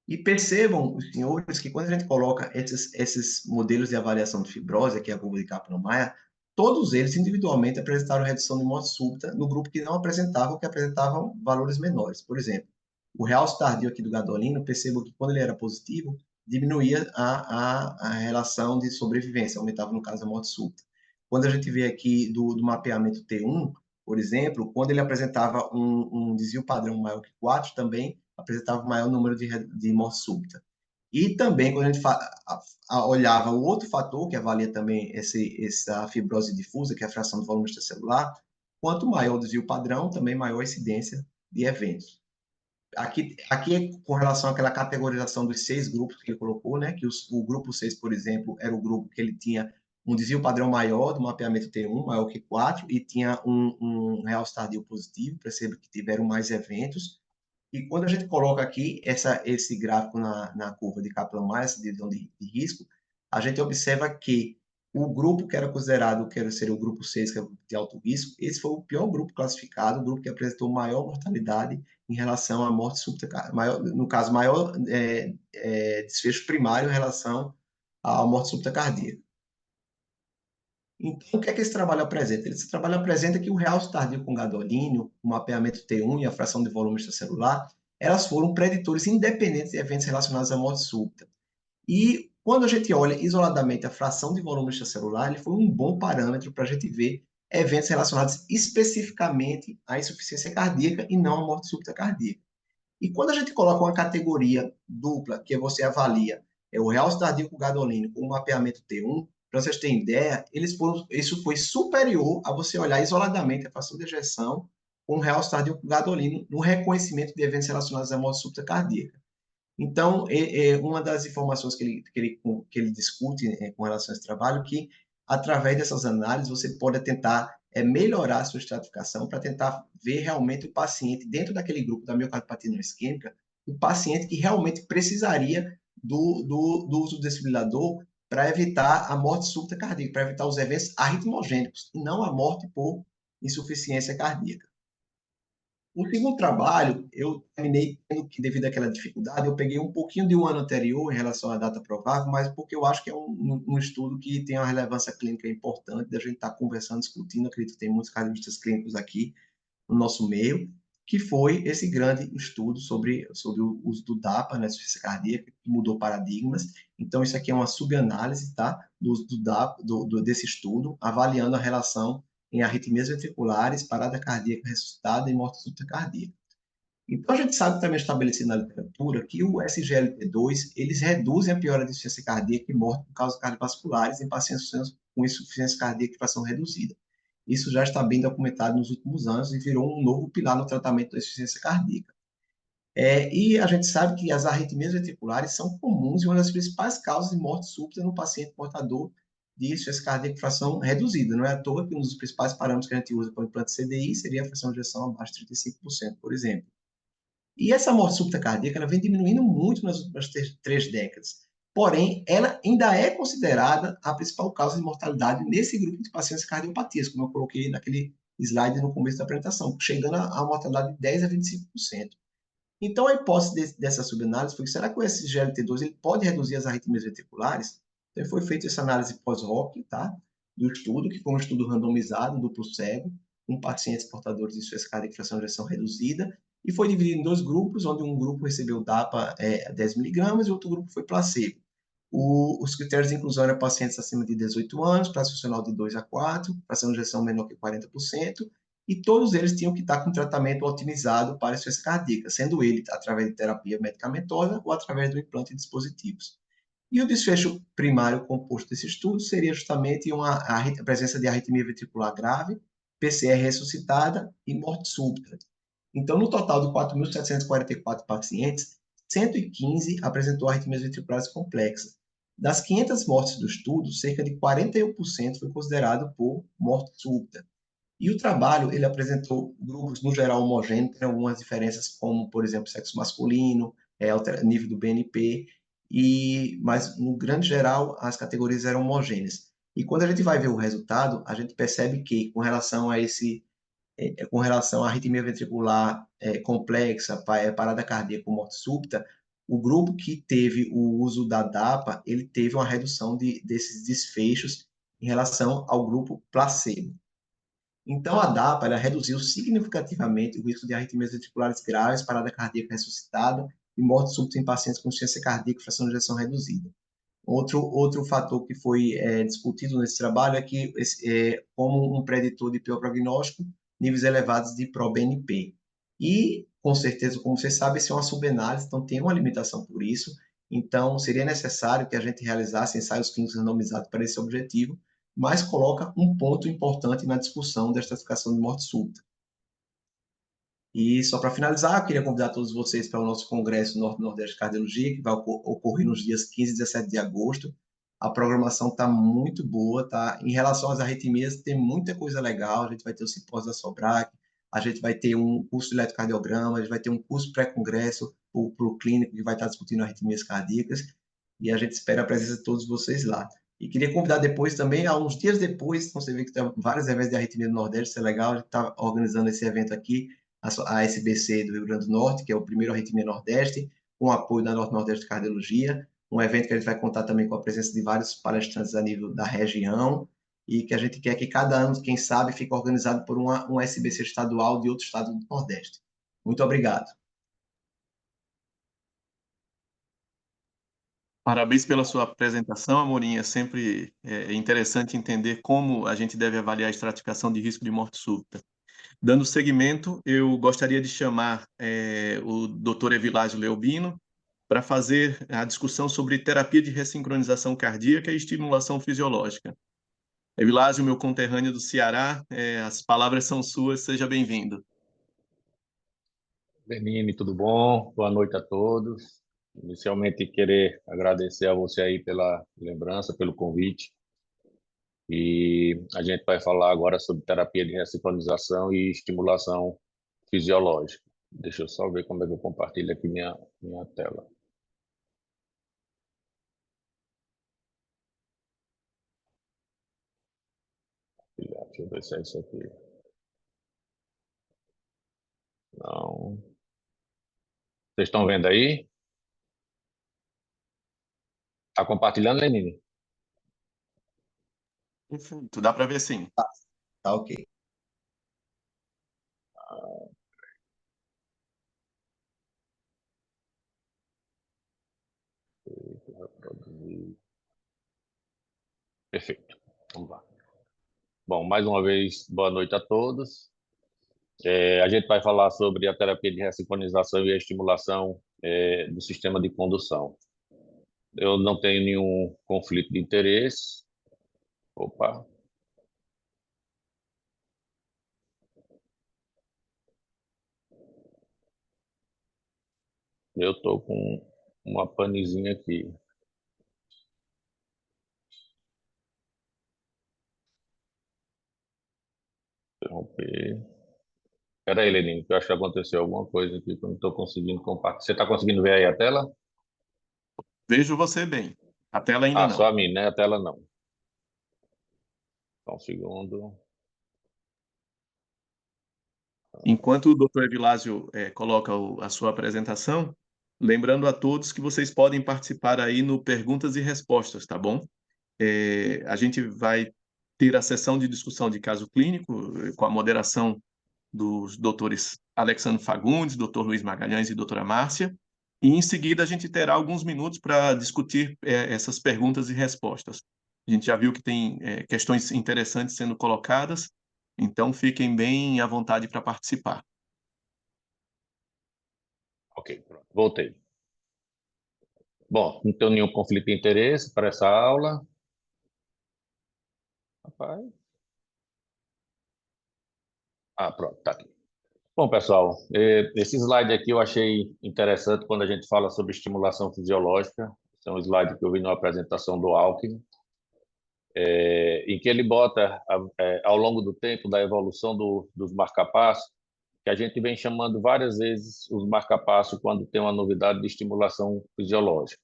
E percebam, os senhores, que quando a gente coloca esses modelos de avaliação de fibrose, que é a curva de Kaplan-Meier, todos eles individualmente apresentaram redução de morte súbita no grupo que não apresentava ou que apresentavam valores menores. Por exemplo, o realce tardio aqui do gadolino, percebam que quando ele era positivo, diminuía a relação de sobrevivência, aumentava no caso a morte súbita. Quando a gente vê aqui do mapeamento T1, por exemplo, quando ele apresentava um desvio padrão maior que 4, também apresentava maior número de morte súbita. E também, quando a gente olhava o outro fator que avalia também essa fibrose difusa, que é a fração do volume extracelular, quanto maior o desvio padrão, também maior a incidência de eventos. Aqui com relação àquela categorização dos 6 grupos que ele colocou, né, que o grupo 6, por exemplo, era o grupo que ele tinha um desvio padrão maior do mapeamento T1, maior que 4, e tinha um realce tardio positivo, perceba que tiveram mais eventos. E quando a gente coloca aqui esse gráfico na curva de Kaplan-Meier, essa divisão de risco, a gente observa que o grupo que era considerado, que seria o grupo 6, que é o grupo de alto risco, esse foi o pior grupo classificado, o grupo que apresentou maior mortalidade em relação à morte súbita, no caso, maior desfecho primário em relação à morte súbita cardíaca. Então, o que é que esse trabalho apresenta? Esse trabalho apresenta que o realce tardio com gadolínio, o mapeamento T1 e a fração de volume extracelular, elas foram preditores independentes de eventos relacionados à morte súbita. E quando a gente olha isoladamente a fração de volume extracelular, ele foi um bom parâmetro para a gente ver eventos relacionados especificamente à insuficiência cardíaca e não à morte súbita cardíaca. E quando a gente coloca uma categoria dupla, que você avalia o realce tardio com gadolínio com o mapeamento T1, para vocês terem ideia, isso foi superior a você olhar isoladamente a fração de ejeção com o realce tardio com gadolínio no reconhecimento de eventos relacionados à morte súbita cardíaca. Então, uma das informações que ele discute com relação a esse trabalho, que através dessas análises você pode tentar melhorar a sua estratificação para tentar ver realmente o paciente dentro daquele grupo da miocardiopatia não isquêmica, o paciente que realmente precisaria do uso do desfibrilador para evitar a morte súbita cardíaca, para evitar os eventos arritmogênicos, e não a morte por insuficiência cardíaca. O segundo trabalho, eu terminei tendo que, devido àquela dificuldade, eu peguei um pouquinho de um ano anterior em relação à data provável, mas porque eu acho que é um estudo que tem uma relevância clínica importante, da gente estar conversando, discutindo, acredito que tem muitos cardiologistas clínicos aqui no nosso meio, que foi esse grande estudo sobre o uso do DAPA na insuficiência cardíaca, que mudou paradigmas. Então, isso aqui é uma subanálise, tá? Do uso do DAPA, desse estudo, avaliando a relação em arritmias ventriculares, parada cardíaca ressuscitada e morte súbita cardíaca. Então, a gente sabe também estabelecido na literatura que o SGLT2, eles reduzem a piora de insuficiência cardíaca e morte por causas cardiovasculares em pacientes com insuficiência cardíaca e fração reduzida. Isso já está bem documentado nos últimos anos e virou um novo pilar no tratamento da insuficiência cardíaca. E a gente sabe que as arritmias ventriculares são comuns e uma das principais causas de morte súbita no paciente portador de insuficiência cardíaca com fração reduzida. Não é à toa que um dos principais parâmetros que a gente usa para o implante CDI seria a fração de ejeção abaixo de 35%, por exemplo. E essa morte súbita cardíaca ela vem diminuindo muito nas últimas 3 décadas. Porém, ela ainda é considerada a principal causa de mortalidade nesse grupo de pacientes cardiopatias, como eu coloquei naquele slide no começo da apresentação, chegando a mortalidade de 10 a 25%. Então, a hipótese dessa subanálise foi que será que o SGLT2 ele pode reduzir as arritmias ventriculares? Então, foi feita essa análise pós-hoc, tá? Do estudo, que foi um estudo randomizado, duplo cego, com pacientes portadores de insuficiência cardíaca e fração de ejeção reduzida, e foi dividido em 2 grupos, onde um grupo recebeu DAPA 10 miligramas e outro grupo foi placebo. Os critérios de inclusão eram pacientes acima de 18 anos, classe funcional de 2 a 4, fração de ejeção menor que 40%, e todos eles tinham que estar com tratamento otimizado para insuficiência cardíaca, sendo ele através de terapia medicamentosa ou através do implante de dispositivos. E o desfecho primário composto desse estudo seria justamente a presença de arritmia ventricular grave, PCR ressuscitada e morte súbita. Então, no total de 4.744 pacientes, 115 apresentou arritmias ventriculares complexas. Das 500 mortes do estudo, cerca de 41% foi considerado por morte súbita. E o trabalho, ele apresentou grupos, no geral, homogêneos, tem algumas diferenças, como, por exemplo, sexo masculino, nível do BNP, mas, no grande geral, as categorias eram homogêneas. E quando a gente vai ver o resultado, a gente percebe que, com relação à arritmia ventricular complexa, parada cardíaca com morte súbita, o grupo que teve o uso da DAPA, ele teve uma redução desses desfechos em relação ao grupo placebo. Então, a DAPA ela reduziu significativamente o risco de arritmias ventriculares graves, parada cardíaca ressuscitada e morte súbita em pacientes com insuficiência cardíaca e fração de ejeção reduzida. Outro fator que foi discutido nesse trabalho é que, como um preditor de pior prognóstico, níveis elevados de proBNP. E, com certeza, como você sabe, isso é uma subanálise, então tem uma limitação por isso. Então, seria necessário que a gente realizasse ensaios clínicos randomizados para esse objetivo, mas coloca um ponto importante na discussão da estratificação de morte súbita. E só para finalizar, eu queria convidar todos vocês para o nosso Congresso Norte-Nordeste de Cardiologia, que vai ocorrer nos dias 15 e 17 de agosto. A programação está muito boa, tá? Em relação às arritmias, tem muita coisa legal. A gente vai ter o simpósio da SOBRAC, a gente vai ter um curso de eletrocardiograma, a gente vai ter um curso pré-congresso para o clínico que vai estar discutindo arritmias cardíacas, e a gente espera a presença de todos vocês lá. E queria convidar depois também, há uns dias depois, então você vê que tem vários eventos de arritmia no Nordeste, isso é legal, a gente está organizando esse evento aqui, a SBC do Rio Grande do Norte, que é o primeiro Arritmia Nordeste, com apoio da Norte-Nordeste de Cardiologia, um evento que a gente vai contar também com a presença de vários palestrantes a nível da região, e que a gente quer que cada ano, quem sabe, fique organizado por um SBC estadual de outro estado do Nordeste. Muito obrigado. Parabéns pela sua apresentação, Amorim. É sempre interessante entender como a gente deve avaliar a estratificação de risco de morte súbita. Dando seguimento, eu gostaria de chamar o Dr. Evilásio Leobino para fazer a discussão sobre terapia de ressincronização cardíaca e estimulação fisiológica. Evilásio, meu conterrâneo do Ceará, as palavras são suas, seja bem-vindo. Benini, tudo bom? Boa noite a todos. Inicialmente, querer agradecer a você aí pela lembrança, pelo convite. E a gente vai falar agora sobre terapia de ressincronização e estimulação fisiológica. Deixa eu só ver como é que eu compartilho aqui minha tela. Deixa eu ver se é isso aqui. Não. Vocês estão vendo aí? Está compartilhando, Lenine? Perfeito, dá para ver sim. Tá ok. Perfeito. Vamos lá. Bom, mais uma vez, boa noite a todos. A gente vai falar sobre a terapia de ressincronização e a estimulação do sistema de condução. Eu não tenho nenhum conflito de interesse, Opa, eu estou com uma panezinha aqui. Interromper. Espera aí, Lenine, que eu acho que aconteceu alguma coisa aqui que eu não estou conseguindo compartilhar. Você está conseguindo ver aí a tela? Vejo você bem. A tela ainda Só não. a minha, né? A tela não. Só um segundo. Enquanto o Dr. Evilásio coloca a sua apresentação, lembrando a todos que vocês podem participar aí no Perguntas e Respostas, tá bom? A gente vai ter a sessão de discussão de caso clínico com a moderação dos doutores Alexandre Fagundes, Dr. Luiz Magalhães e doutora Márcia, e em seguida a gente terá alguns minutos para discutir essas perguntas e respostas. A gente já viu que tem questões interessantes sendo colocadas, então fiquem bem à vontade para participar. Ok, pronto. Voltei. Bom, não tenho nenhum conflito de interesse para essa aula. Rapaz. Pronto, tá aqui. Bom, pessoal, esse slide aqui eu achei interessante quando a gente fala sobre estimulação fisiológica. Esse é um slide que eu vi na apresentação do Alckmin, em que ele bota, ao longo do tempo, da evolução dos marcapassos, que a gente vem chamando várias vezes os marcapassos quando tem uma novidade de estimulação fisiológica.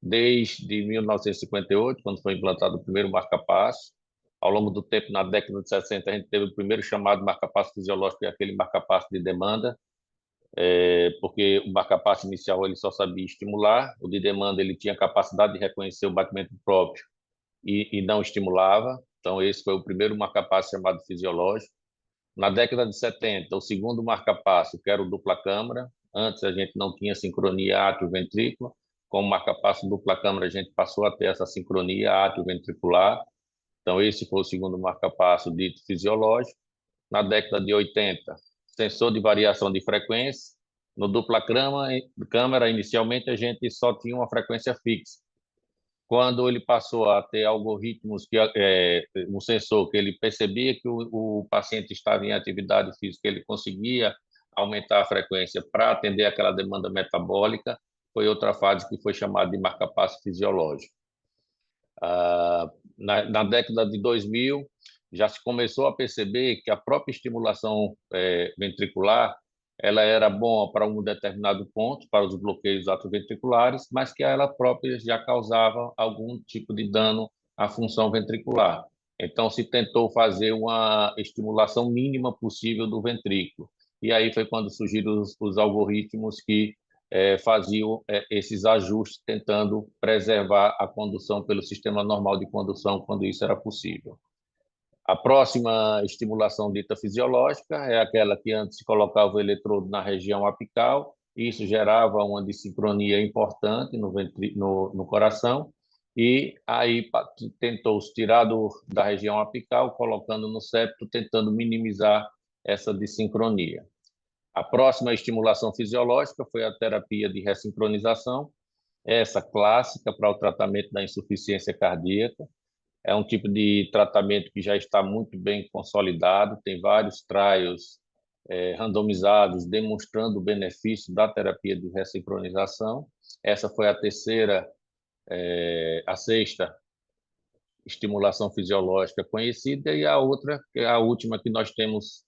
Desde 1958, quando foi implantado o primeiro marcapasso, ao longo do tempo, na década de 60, a gente teve o primeiro chamado marcapasso fisiológico, que é aquele marcapasso de demanda, porque o marcapasso inicial ele só sabia estimular, o de demanda ele tinha capacidade de reconhecer o batimento próprio e não estimulava. Então, esse foi o primeiro marcapasso chamado fisiológico. Na década de 70, o segundo marcapasso, que era o dupla câmara. Antes a gente não tinha sincronia átrio-ventrículo. Com o marcapasso dupla câmara, a gente passou a ter essa sincronia átrio-ventricular. Então, esse foi o segundo marcapasso dito fisiológico. Na década de 80, sensor de variação de frequência. No dupla câmara, inicialmente, a gente só tinha uma frequência fixa. Quando ele passou a ter algoritmos, um sensor que ele percebia que o paciente estava em atividade física, ele conseguia aumentar a frequência para atender aquela demanda metabólica, foi outra fase que foi chamada de marcapasso fisiológico. Na década de 2000, já se começou a perceber que a própria estimulação ventricular ela era boa para um determinado ponto, para os bloqueios atrioventriculares, mas que ela própria já causava algum tipo de dano à função ventricular. Então, se tentou fazer uma estimulação mínima possível do ventrículo. E aí foi quando surgiram os algoritmos que faziam esses ajustes, tentando preservar a condução pelo sistema normal de condução, quando isso era possível. A próxima estimulação dita fisiológica é aquela que antes se colocava o eletrodo na região apical, e isso gerava uma dissincronia importante no coração, e aí tentou-se tirar da região apical, colocando no septo, tentando minimizar essa dissincronia. A próxima estimulação fisiológica foi a terapia de ressincronização, essa clássica para o tratamento da insuficiência cardíaca. É um tipo de tratamento que já está muito bem consolidado, tem vários trials randomizados demonstrando o benefício da terapia de ressincronização. Essa foi a sexta estimulação fisiológica conhecida, e a outra, que é a última que nós temos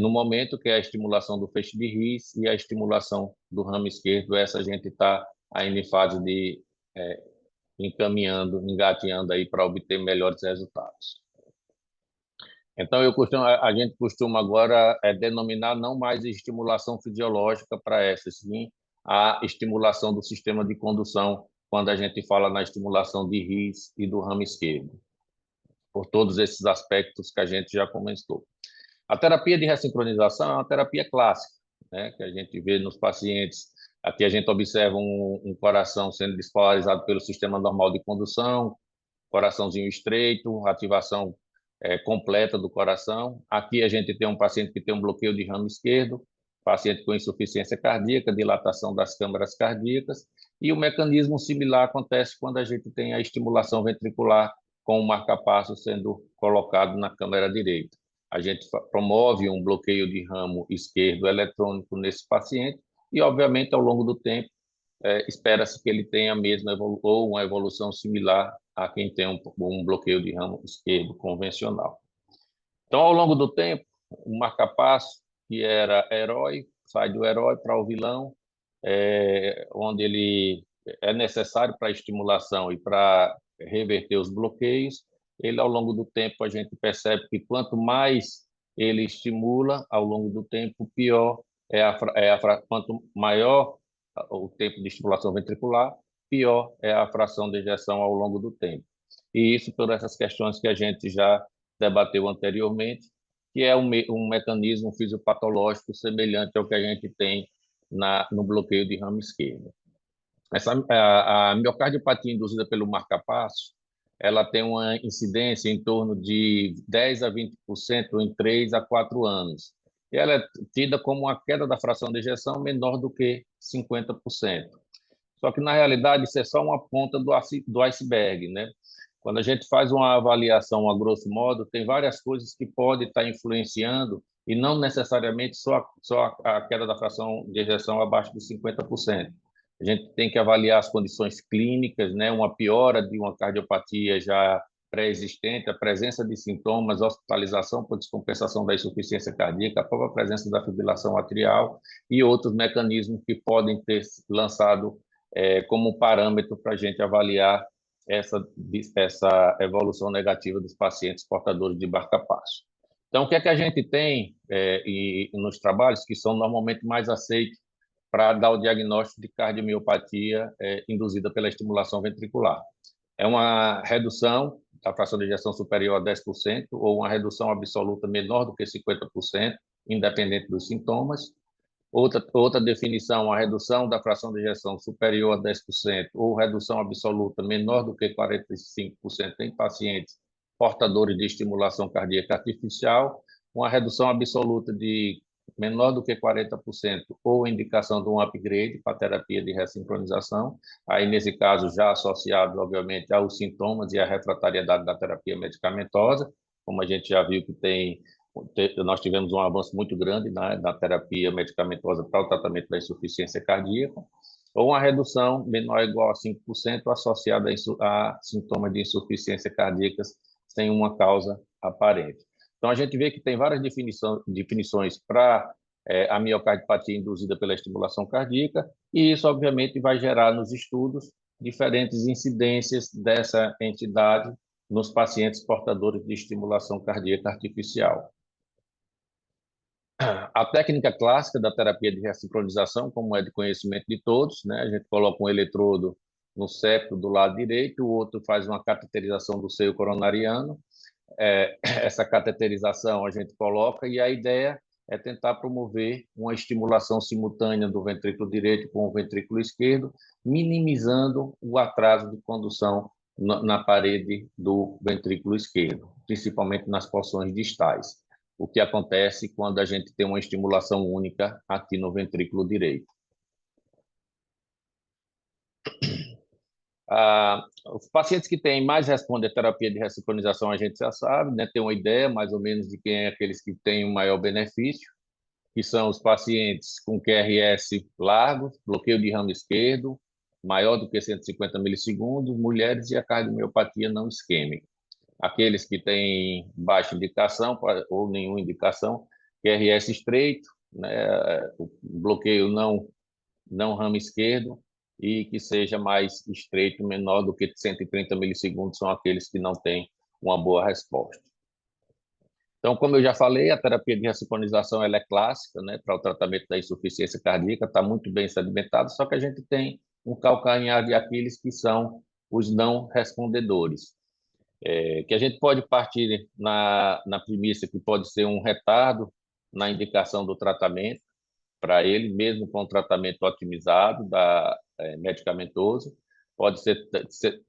no momento, que é a estimulação do feixe de His e a estimulação do ramo esquerdo. Essa a gente está ainda em fase de engateando aí para obter melhores resultados. Então, a gente costuma agora denominar não mais estimulação fisiológica para essa, sim a estimulação do sistema de condução, quando a gente fala na estimulação de His e do ramo esquerdo, por todos esses aspectos que a gente já comentou. A terapia de ressincronização é uma terapia clássica, né, que a gente vê nos pacientes. Aqui a gente observa um coração sendo despolarizado pelo sistema normal de condução, coraçãozinho estreito, ativação completa do coração. Aqui a gente tem um paciente que tem um bloqueio de ramo esquerdo, paciente com insuficiência cardíaca, dilatação das câmaras cardíacas, e o mecanismo similar acontece quando a gente tem a estimulação ventricular com o marca-passo sendo colocado na câmera direita. A gente promove um bloqueio de ramo esquerdo eletrônico nesse paciente e, obviamente, ao longo do tempo, espera-se que ele tenha a mesma ou uma evolução similar a quem tem um bloqueio de ramo esquerdo convencional. Então, ao longo do tempo, o marca-passo, que era herói, sai do herói para o vilão, onde ele é necessário para estimulação e para reverter os bloqueios. Ele, ao longo do tempo, a gente percebe que quanto mais ele estimula, ao longo do tempo, pior quanto maior o tempo de estimulação ventricular, pior é a fração de ejeção ao longo do tempo. E isso por essas questões que a gente já debateu anteriormente, que é um mecanismo fisiopatológico semelhante ao que a gente tem no bloqueio de ramo esquerdo. A miocardiopatia induzida pelo marca-passo, ela tem uma incidência em torno de 10 a 20% em 3 a 4 anos. E ela é tida como uma queda da fração de ejeção menor do que 50%. Só que, na realidade, isso é só uma ponta do iceberg, né? Quando a gente faz uma avaliação a grosso modo, tem várias coisas que podem estar influenciando e não necessariamente só a queda da fração de ejeção abaixo de 50%. A gente tem que avaliar as condições clínicas, né? Uma piora de uma cardiopatia já pré-existente, a presença de sintomas, hospitalização por descompensação da insuficiência cardíaca, a própria presença da fibrilação atrial e outros mecanismos que podem ter lançado como parâmetro para a gente avaliar essa evolução negativa dos pacientes portadores de marca-passo. Então, o que é que a gente tem nos trabalhos que são normalmente mais aceitos para dar o diagnóstico de cardiomiopatia induzida pela estimulação ventricular? É uma redução da fração de ejeção superior a 10% ou uma redução absoluta menor do que 50%, independente dos sintomas. Outra definição, a redução da fração de ejeção superior a 10% ou redução absoluta menor do que 45% em pacientes portadores de estimulação cardíaca artificial, uma redução absoluta de menor do que 40% ou indicação de um upgrade para terapia de ressincronização, aí nesse caso já associado, obviamente, aos sintomas e à refratariedade da terapia medicamentosa, como a gente já viu que nós tivemos um avanço muito grande na terapia medicamentosa para o tratamento da insuficiência cardíaca, ou uma redução menor ou igual a 5% associada a sintomas de insuficiência cardíaca sem uma causa aparente. Então, a gente vê que tem várias definições para a miocardiopatia induzida pela estimulação cardíaca, e isso, obviamente, vai gerar nos estudos diferentes incidências dessa entidade nos pacientes portadores de estimulação cardíaca artificial. A técnica clássica da terapia de ressincronização, como é de conhecimento de todos, né? A gente coloca um eletrodo no septo do lado direito, o outro faz uma cateterização do seio coronariano. Essa cateterização a gente coloca e a ideia é tentar promover uma estimulação simultânea do ventrículo direito com o ventrículo esquerdo, minimizando o atraso de condução na parede do ventrículo esquerdo, principalmente nas porções distais, o que acontece quando a gente tem uma estimulação única aqui no ventrículo direito. Os pacientes que têm mais resposta à terapia de ressincronização, a gente já sabe, né? Tem uma ideia mais ou menos de quem é aqueles que têm o maior benefício, que são os pacientes com QRS largo, bloqueio de ramo esquerdo, maior do que 150 milissegundos, mulheres e a cardiomiopatia não isquêmica. Aqueles que têm baixa indicação ou nenhuma indicação, QRS estreito, né? O bloqueio não ramo esquerdo, e que seja mais estreito, menor do que 130 milissegundos, são aqueles que não têm uma boa resposta. Então, como eu já falei, a terapia de ressincronização ela é clássica, né, para o tratamento da insuficiência cardíaca, está muito bem sedimentada, só que a gente tem um calcanhar de Aquiles que são os não respondedores, que a gente pode partir na premissa que pode ser um retardo na indicação do tratamento, para ele, mesmo com o tratamento otimizado medicamentoso, pode ser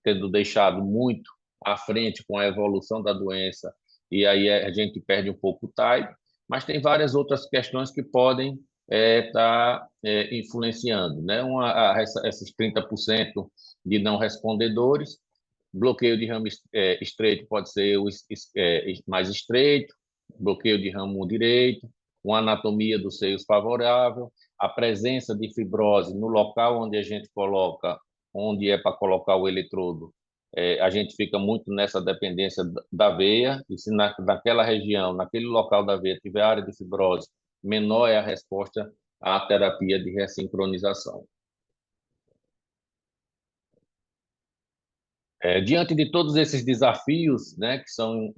tendo deixado muito à frente com a evolução da doença, e aí a gente perde um pouco o time, mas tem várias outras questões que podem estar influenciando, né? Esses 30% de não respondedores, bloqueio de ramo estreito pode ser mais estreito, bloqueio de ramo direito, uma anatomia dos seios favorável, a presença de fibrose no local onde a gente coloca, onde é para colocar o eletrodo, a gente fica muito nessa dependência da veia, e se naquela região, naquele local da veia tiver área de fibrose, menor é a resposta à terapia de ressincronização. Diante de todos esses desafios, né,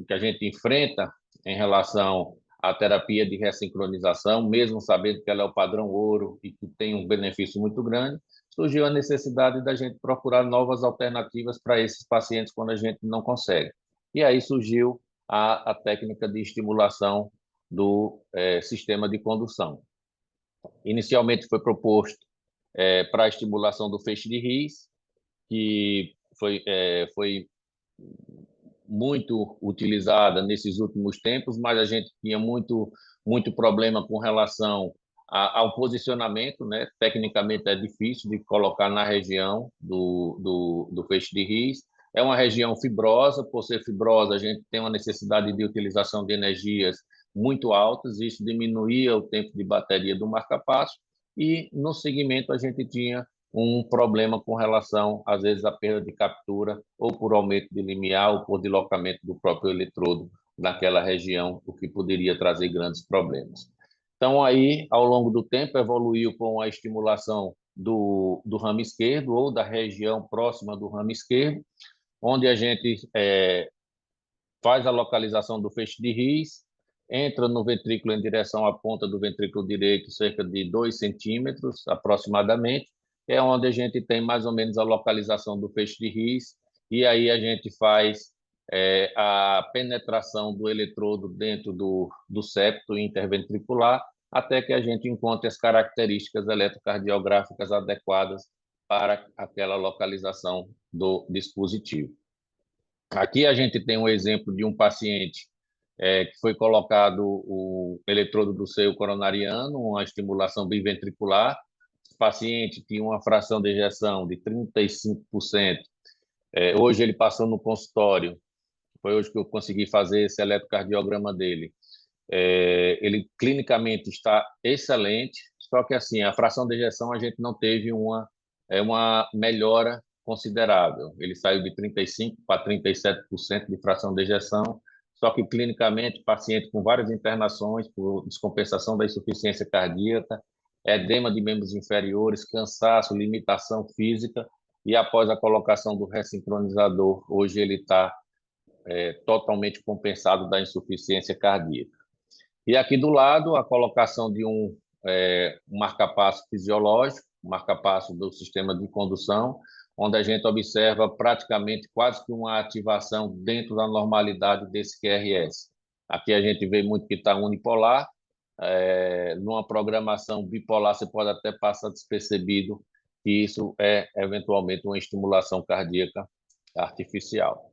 que a gente enfrenta em relação à terapia de ressincronização, mesmo sabendo que ela é o padrão ouro e que tem um benefício muito grande, surgiu a necessidade da gente procurar novas alternativas para esses pacientes quando a gente não consegue. E aí surgiu a técnica de estimulação do sistema de condução. Inicialmente foi proposto para a estimulação do feixe de His, que foi muito utilizada nesses últimos tempos, mas a gente tinha muito problema com relação ao posicionamento, né? Tecnicamente é difícil de colocar na região do feixe de His. É uma região fibrosa, por ser fibrosa a gente tem uma necessidade de utilização de energias muito altas, isso diminuía o tempo de bateria do marca-passo, e no segmento a gente tinha um problema com relação, às vezes, à perda de captura, ou por aumento de limiar, ou por deslocamento do próprio eletrodo naquela região, o que poderia trazer grandes problemas. Então, aí, ao longo do tempo, evoluiu com a estimulação do ramo esquerdo, ou da região próxima do ramo esquerdo, onde a gente faz a localização do feixe de His, entra no ventrículo em direção à ponta do ventrículo direito, cerca de 2 centímetros, aproximadamente, é onde a gente tem mais ou menos a localização do feixe de His, e aí a gente faz a penetração do eletrodo dentro do septo interventricular, até que a gente encontre as características eletrocardiográficas adequadas para aquela localização do dispositivo. Aqui a gente tem um exemplo de um paciente que foi colocado o eletrodo do seio coronariano, uma estimulação biventricular. O paciente tinha uma fração de ejeção de 35%. Hoje ele passou no consultório, foi hoje que eu consegui fazer esse eletrocardiograma dele. Ele clinicamente está excelente, só que assim, a fração de ejeção a gente não teve uma melhora considerável. Ele saiu de 35% para 37% de fração de ejeção, só que clinicamente, paciente com várias internações por descompensação da insuficiência cardíaca, edema de membros inferiores, cansaço, limitação física, e após a colocação do ressincronizador, hoje ele está totalmente compensado da insuficiência cardíaca. E aqui do lado, a colocação de um marca-passo fisiológico, marca-passo do sistema de condução, onde a gente observa praticamente quase que uma ativação dentro da normalidade desse QRS. Aqui a gente vê muito que está unipolar, numa programação bipolar você pode até passar despercebido que isso é eventualmente uma estimulação cardíaca artificial.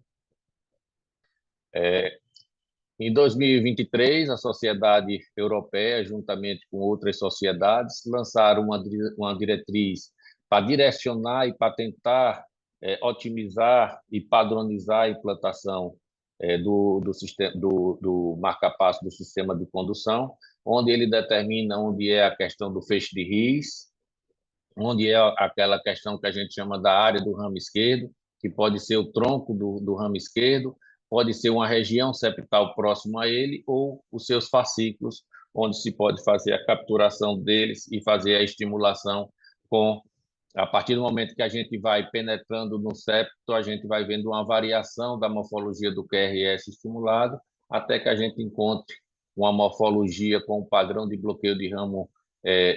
Em 2023, a Sociedade Europeia, juntamente com outras sociedades, lançaram uma diretriz para direcionar e para tentar otimizar e padronizar a implantação do marca-passo do sistema de condução, onde ele determina onde é a questão do feixe de His, onde é aquela questão que a gente chama da área do ramo esquerdo, que pode ser o tronco do ramo esquerdo, pode ser uma região septal próxima a ele ou os seus fascículos, onde se pode fazer a capturação deles e fazer a estimulação a partir do momento que a gente vai penetrando no septo, a gente vai vendo uma variação da morfologia do QRS estimulado, até que a gente encontre uma morfologia com um padrão de bloqueio de ramo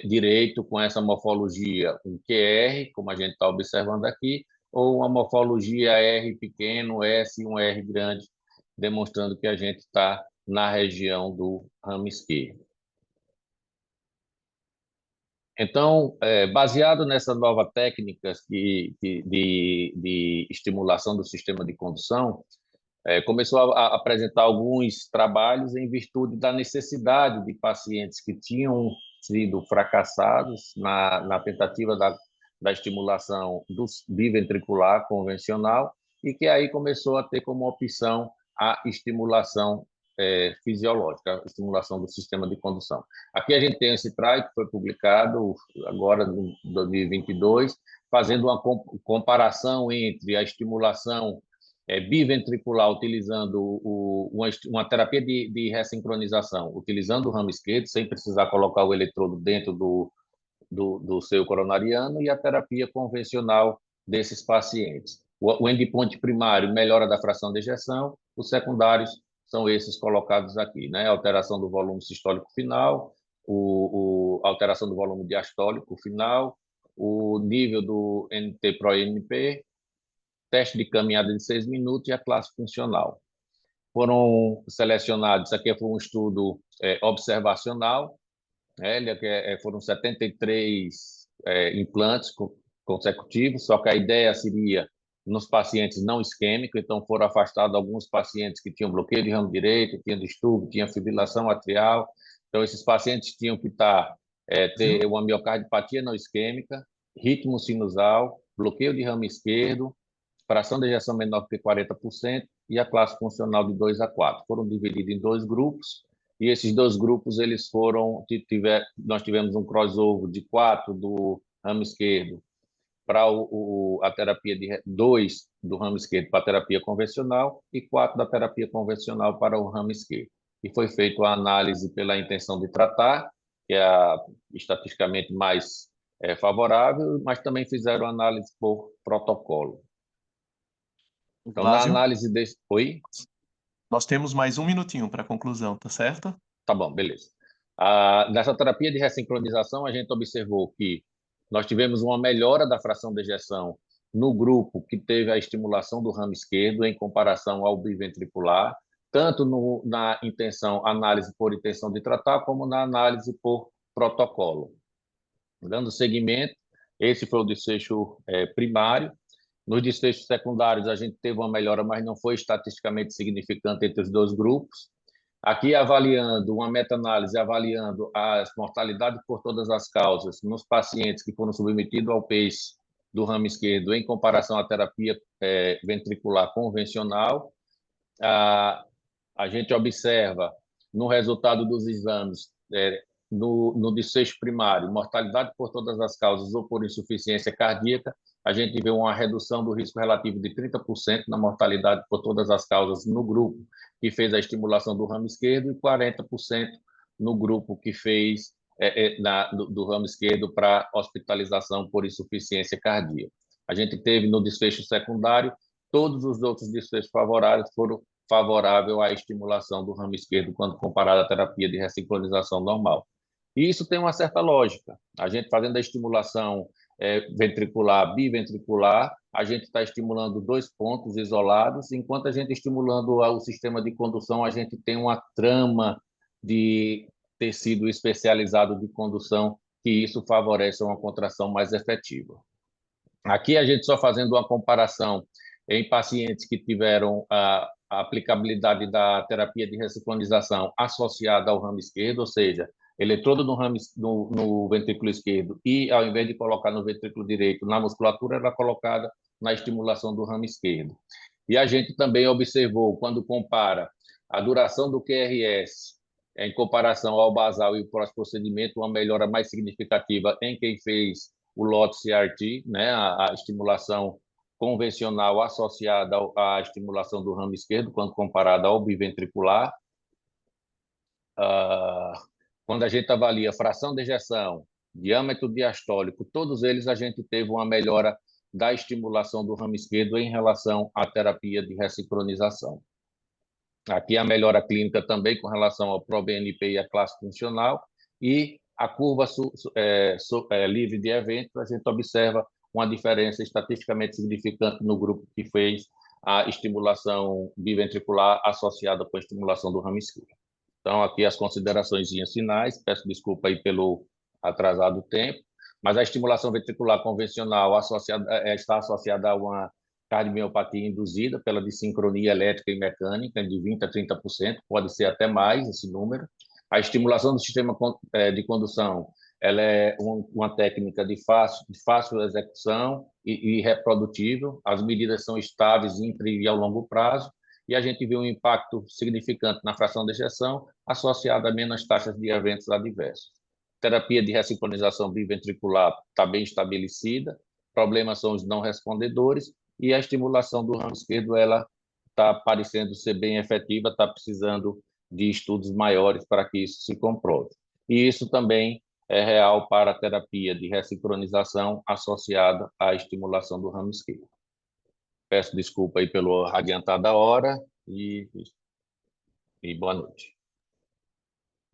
direito, com essa morfologia, um QR, como a gente está observando aqui, ou uma morfologia R pequeno, S e um R grande, demonstrando que a gente está na região do ramo esquerdo. Então, baseado nessa nova técnica de estimulação do sistema de condução, começou a apresentar alguns trabalhos em virtude da necessidade de pacientes que tinham sido fracassados na tentativa da estimulação biventricular convencional e que aí começou a ter como opção a estimulação fisiológica, a estimulação do sistema de condução. Aqui a gente tem esse TRAI que foi publicado agora em 2022, fazendo uma comparação entre a estimulação biventricular, utilizando uma terapia de ressincronização, utilizando o ramo esquerdo, sem precisar colocar o eletrodo dentro do seu coronariano, e a terapia convencional desses pacientes. O endpoint primário, melhora da fração de ejeção, os secundários são esses colocados aqui, né? Alteração do volume sistólico final, alteração do volume diastólico final, o nível do NT-proNP, teste de caminhada de 6 minutos e a classe funcional. Foram selecionados, aqui foi um estudo observacional, foram 73 implantes consecutivos, só que a ideia seria nos pacientes não isquêmicos, então foram afastados alguns pacientes que tinham bloqueio de ramo direito, tinham distúrbio, tinham fibrilação atrial, então esses pacientes tinham que ter uma miocardiopatia não isquêmica, ritmo sinusal, bloqueio de ramo esquerdo, fração de ejeção menor que 40% e a classe funcional de 2 a 4. Foram divididos em 2 grupos, e esses 2 grupos nós tivemos um crossover de 4 do ramo esquerdo para a terapia de 2 do ramo esquerdo para a terapia convencional e 4 da terapia convencional para o ramo esquerdo. E foi feita a análise pela intenção de tratar, que é a estatisticamente mais favorável, mas também fizeram análise por protocolo. Então, na Glásio, análise desse... Oi? nós temos mais um minutinho para a conclusão, tá certo? Tá bom, beleza. Nessa terapia de ressincronização, a gente observou que nós tivemos uma melhora da fração de ejeção no grupo que teve a estimulação do ramo esquerdo em comparação ao biventricular, tanto na análise por intenção de tratar, como na análise por protocolo. Dando seguimento, esse foi o desfecho primário. Nos desfechos secundários, a gente teve uma melhora, mas não foi estatisticamente significante entre os 2 grupos. Aqui, avaliando uma meta-análise, avaliando as mortalidades por todas as causas nos pacientes que foram submetidos ao PACE do ramo esquerdo em comparação à terapia ventricular convencional, a gente observa no resultado dos exames, no desfecho primário, mortalidade por todas as causas ou por insuficiência cardíaca, a gente vê uma redução do risco relativo de 30% na mortalidade por todas as causas no grupo que fez a estimulação do ramo esquerdo e 40% no grupo que fez do ramo esquerdo para hospitalização por insuficiência cardíaca. A gente teve no desfecho secundário, todos os outros desfechos favoráveis foram favoráveis à estimulação do ramo esquerdo quando comparado à terapia de ressincronização normal. E isso tem uma certa lógica. A gente fazendo a estimulação ventricular, biventricular, a gente está estimulando 2 pontos isolados, enquanto a gente estimulando o sistema de condução, a gente tem uma trama de tecido especializado de condução, que isso favorece uma contração mais efetiva. Aqui a gente só fazendo uma comparação em pacientes que tiveram a aplicabilidade da terapia de ressincronização associada ao ramo esquerdo, ou seja, eletrodo no ventrículo esquerdo e, ao invés de colocar no ventrículo direito, na musculatura, era colocada na estimulação do ramo esquerdo. E a gente também observou, quando compara a duração do QRS em comparação ao basal e o pós-procedimento, uma melhora mais significativa em quem fez o LOT-CRT, né, a estimulação convencional associada à estimulação do ramo esquerdo, quando comparada ao biventricular. Quando a gente avalia fração de ejeção, diâmetro diastólico, todos eles a gente teve uma melhora da estimulação do ramo esquerdo em relação à terapia de ressincronização. Aqui a melhora clínica também com relação ao ProBNP e a classe funcional, e a curva livre de eventos, a gente observa uma diferença estatisticamente significante no grupo que fez a estimulação biventricular associada com a estimulação do ramo esquerdo. Então, aqui as considerações finais, peço desculpa aí pelo atrasado tempo, mas a estimulação ventricular convencional está associada a uma cardiomiopatia induzida pela dissincronia elétrica e mecânica de 20% a 30%, pode ser até mais esse número. A estimulação do sistema de condução ela é uma técnica de fácil execução e reprodutível. As medidas são estáveis entre e ao longo prazo, e a gente vê um impacto significante na fração de ejeção associado a menos taxas de eventos adversos. Terapia de ressincronização biventricular está bem estabelecida, problemas são os não respondedores, e a estimulação do ramo esquerdo ela está parecendo ser bem efetiva, está precisando de estudos maiores para que isso se comprove. E isso também é real para a terapia de ressincronização associada à estimulação do ramo esquerdo. Peço desculpa aí pelo adiantar da hora e boa noite.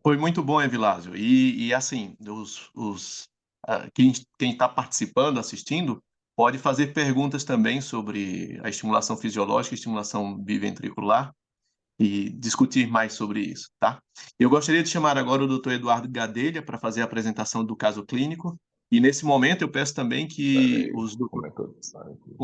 Foi muito bom, Evilásio. E assim, quem está participando, assistindo, pode fazer perguntas também sobre a estimulação fisiológica, estimulação biventricular, e discutir mais sobre isso, tá? Eu gostaria de chamar agora o Dr. Eduardo Gadelha para fazer a apresentação do caso clínico. E nesse momento eu peço também que os Como é que eu saio aqui?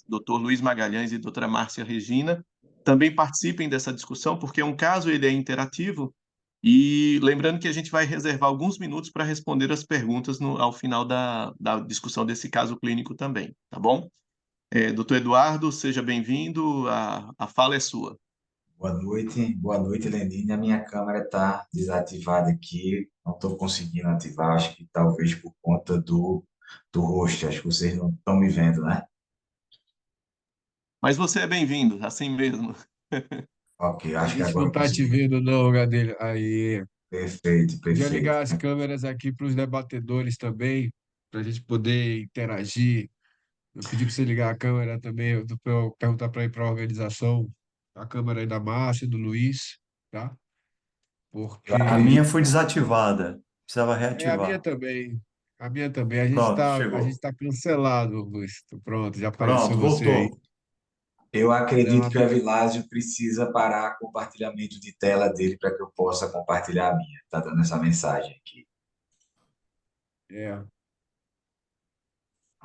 Dr. Luiz Magalhães e doutora Márcia Regina também participem dessa discussão, porque é um caso, ele é interativo, e lembrando que a gente vai reservar alguns minutos para responder as perguntas ao final da discussão desse caso clínico também, tá bom? Doutor Eduardo, seja bem-vindo, a fala é sua. Boa noite, Lenine. A minha câmera está desativada aqui, não estou conseguindo ativar, acho que talvez por conta do host, acho que vocês não estão me vendo, né? Mas você é bem-vindo, assim mesmo. Ok, A acho que gente não agora eu está te consegui. vendo, não, Gadelha. Aí, Perfeito, podia perfeito. ligar as câmeras aqui para os debatedores também, para a gente poder interagir. Eu pedi para você ligar a câmera também, eu perguntar para ir para a organização, a câmera aí da Márcia, do Luiz, tá? A Porque minha foi desativada. Precisava é a minha reativar. também. A minha também. Pronto, A gente chegou. tá cancelado, Luiz. Pronto, já Pronto, apareceu você aí. voltou. Eu Não, acredito que o Evilásio precisa parar o compartilhamento de tela dele para que eu possa compartilhar a minha. Está dando essa mensagem aqui. é,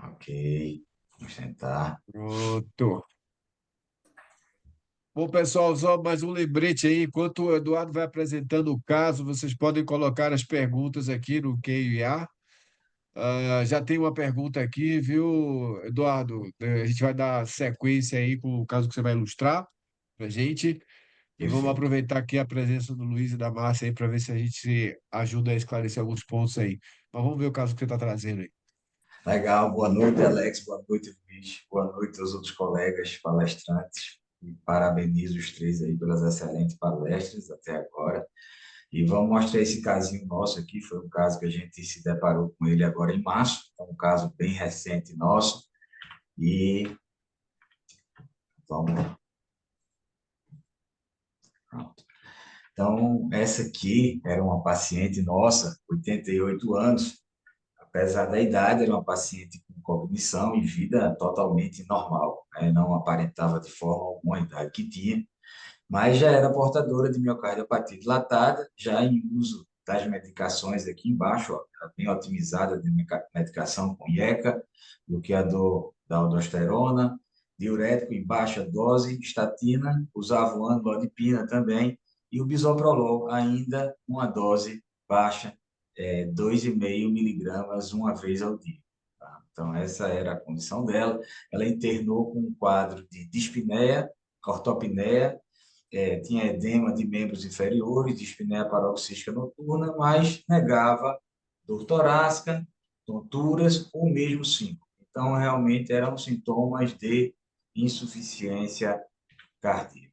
Ok, vamos tentar. pronto. Bom, pessoal, só mais um lembrete aí. Enquanto o Eduardo vai apresentando o caso, vocês podem colocar as perguntas aqui no Q&A. Já tem uma pergunta aqui, viu, Eduardo? A gente vai dar sequência aí com o caso que você vai ilustrar para gente. E vamos Perfeito. aproveitar aqui a presença do Luiz e da Márcia aí para ver se a gente ajuda a esclarecer alguns pontos aí. Mas vamos ver o caso que você está trazendo aí. Legal, boa noite, Alex, boa noite, Luiz, boa noite aos outros colegas palestrantes, e parabenizo os três aí pelas excelentes palestras até agora, e vamos mostrar esse casinho nosso aqui, foi um caso que a gente se deparou com ele agora em março, é um caso bem recente nosso, e vamos lá. Pronto. Então, essa aqui era uma paciente nossa, 88 anos, apesar da idade, era uma paciente com cognição e vida totalmente normal, né? Não aparentava de forma alguma a idade que tinha, mas já era portadora de miocardiopatia dilatada, já em uso das medicações aqui embaixo, ó, bem otimizada de medicação com IECA, bloqueador da aldosterona, diurético em baixa dose, estatina, usava o amlodipina também, e o bisoprolol ainda uma dose baixa, 2,5 miligramas uma vez ao dia. Tá? Então, essa era a condição dela. Ela internou com um quadro de dispneia, ortopneia, tinha edema de membros inferiores, dispneia paroxística noturna, mas negava dor torácica, tonturas ou mesmo síncope. Então, realmente eram sintomas de insuficiência cardíaca.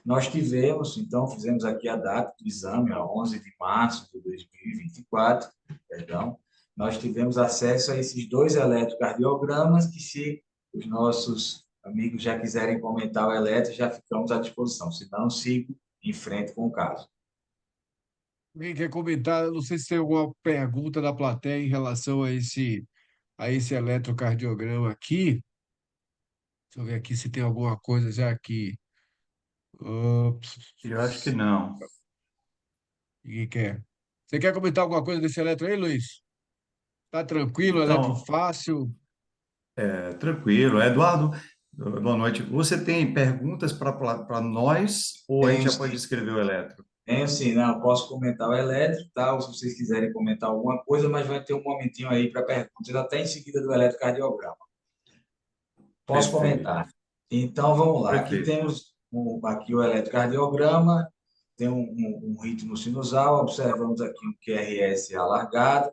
Nós tivemos, então, fizemos aqui a data do exame, a 11 de março de 2024, perdão, nós tivemos acesso a esses dois eletrocardiogramas que, se os nossos amigos já quiserem comentar o eletro, já ficamos à disposição, se não, sigo em frente com o caso. Alguém quer comentar? Eu não sei se tem alguma pergunta da plateia em relação a esse eletrocardiograma aqui. Deixa eu ver aqui se tem alguma coisa já aqui. Eu acho que não. Ninguém quer. Você quer comentar alguma coisa desse eletro aí, Luiz? Tá tranquilo, eletro Então, fácil? tranquilo. Eduardo, boa noite. Você tem perguntas para nós ou a gente Tenho já pode sim, escrever o eletro? Tenho sim, não, posso comentar o elétrico, tal, se vocês quiserem comentar alguma coisa, mas vai ter um momentinho aí para perguntas, até em seguida do eletrocardiograma. Posso Perfeito, comentar. Então, vamos lá. Aqui perfeito. temos aqui o eletrocardiograma, tem um ritmo sinusal, observamos aqui um QRS alargado,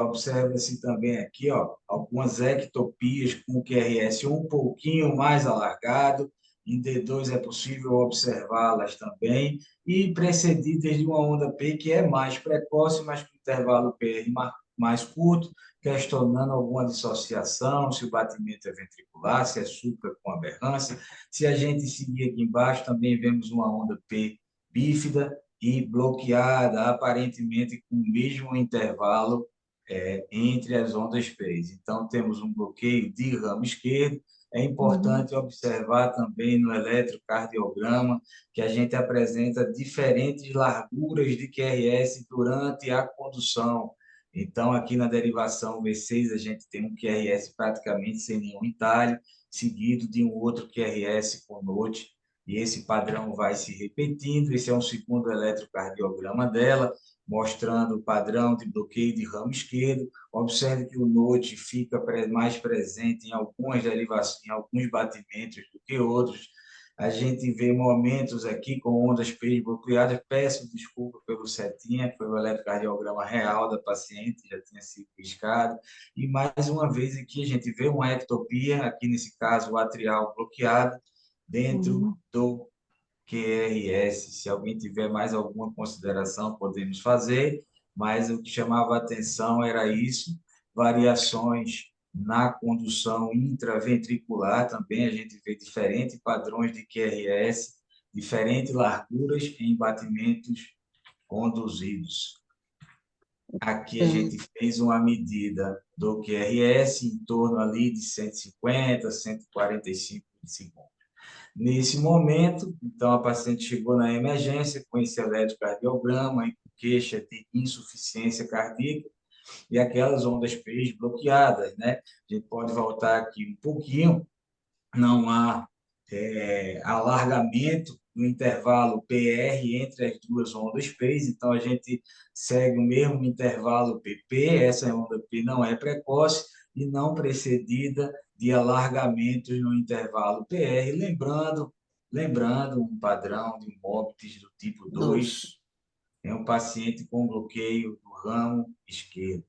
observa-se também aqui, ó, algumas ectopias com o QRS um pouquinho mais alargado. Em D2 é possível observá-las também, e precedidas de uma onda P que é mais precoce, mas com intervalo PR mais curto, questionando alguma dissociação, se o batimento é ventricular, se é supra com aberrância. Se a gente seguir aqui embaixo, também vemos uma onda P bífida e bloqueada, aparentemente com o mesmo intervalo entre as ondas P's. Então, temos um bloqueio de ramo esquerdo. É importante observar também no eletrocardiograma que a gente apresenta diferentes larguras de QRS durante a condução. Então, aqui na derivação V6, a gente tem um QRS praticamente sem nenhum entalhe, seguido de um outro QRS com note, e esse padrão vai se repetindo. Esse é um segundo eletrocardiograma dela, mostrando o padrão de bloqueio de ramo esquerdo. Observe que o note fica mais presente em algumas derivações, em alguns batimentos do que outros. A gente vê momentos aqui com ondas P bloqueadas. Peço desculpa pelo setinha, que foi o eletrocardiograma real da paciente, já tinha sido riscado. E mais uma vez aqui a gente vê uma ectopia, aqui nesse caso o atrial bloqueado, dentro do QRS. Se alguém tiver mais alguma consideração, podemos fazer, mas o que chamava a atenção era isso. Variações na condução intraventricular também, a gente vê diferentes padrões de QRS, diferentes larguras em batimentos conduzidos. Aqui a gente fez uma medida do QRS em torno ali de 150, 145 segundos. Nesse momento, então, a paciente chegou na emergência com esse eletrocardiograma e com queixa de insuficiência cardíaca e aquelas ondas P bloqueadas, né? A gente pode voltar aqui um pouquinho, não há alargamento no intervalo PR entre as duas ondas P, então a gente segue o mesmo intervalo PP, essa onda P não é precoce e não precedida de alargamentos no intervalo PR, lembrando um padrão de Mobitz do tipo 2, é um paciente com bloqueio do ramo esquerdo.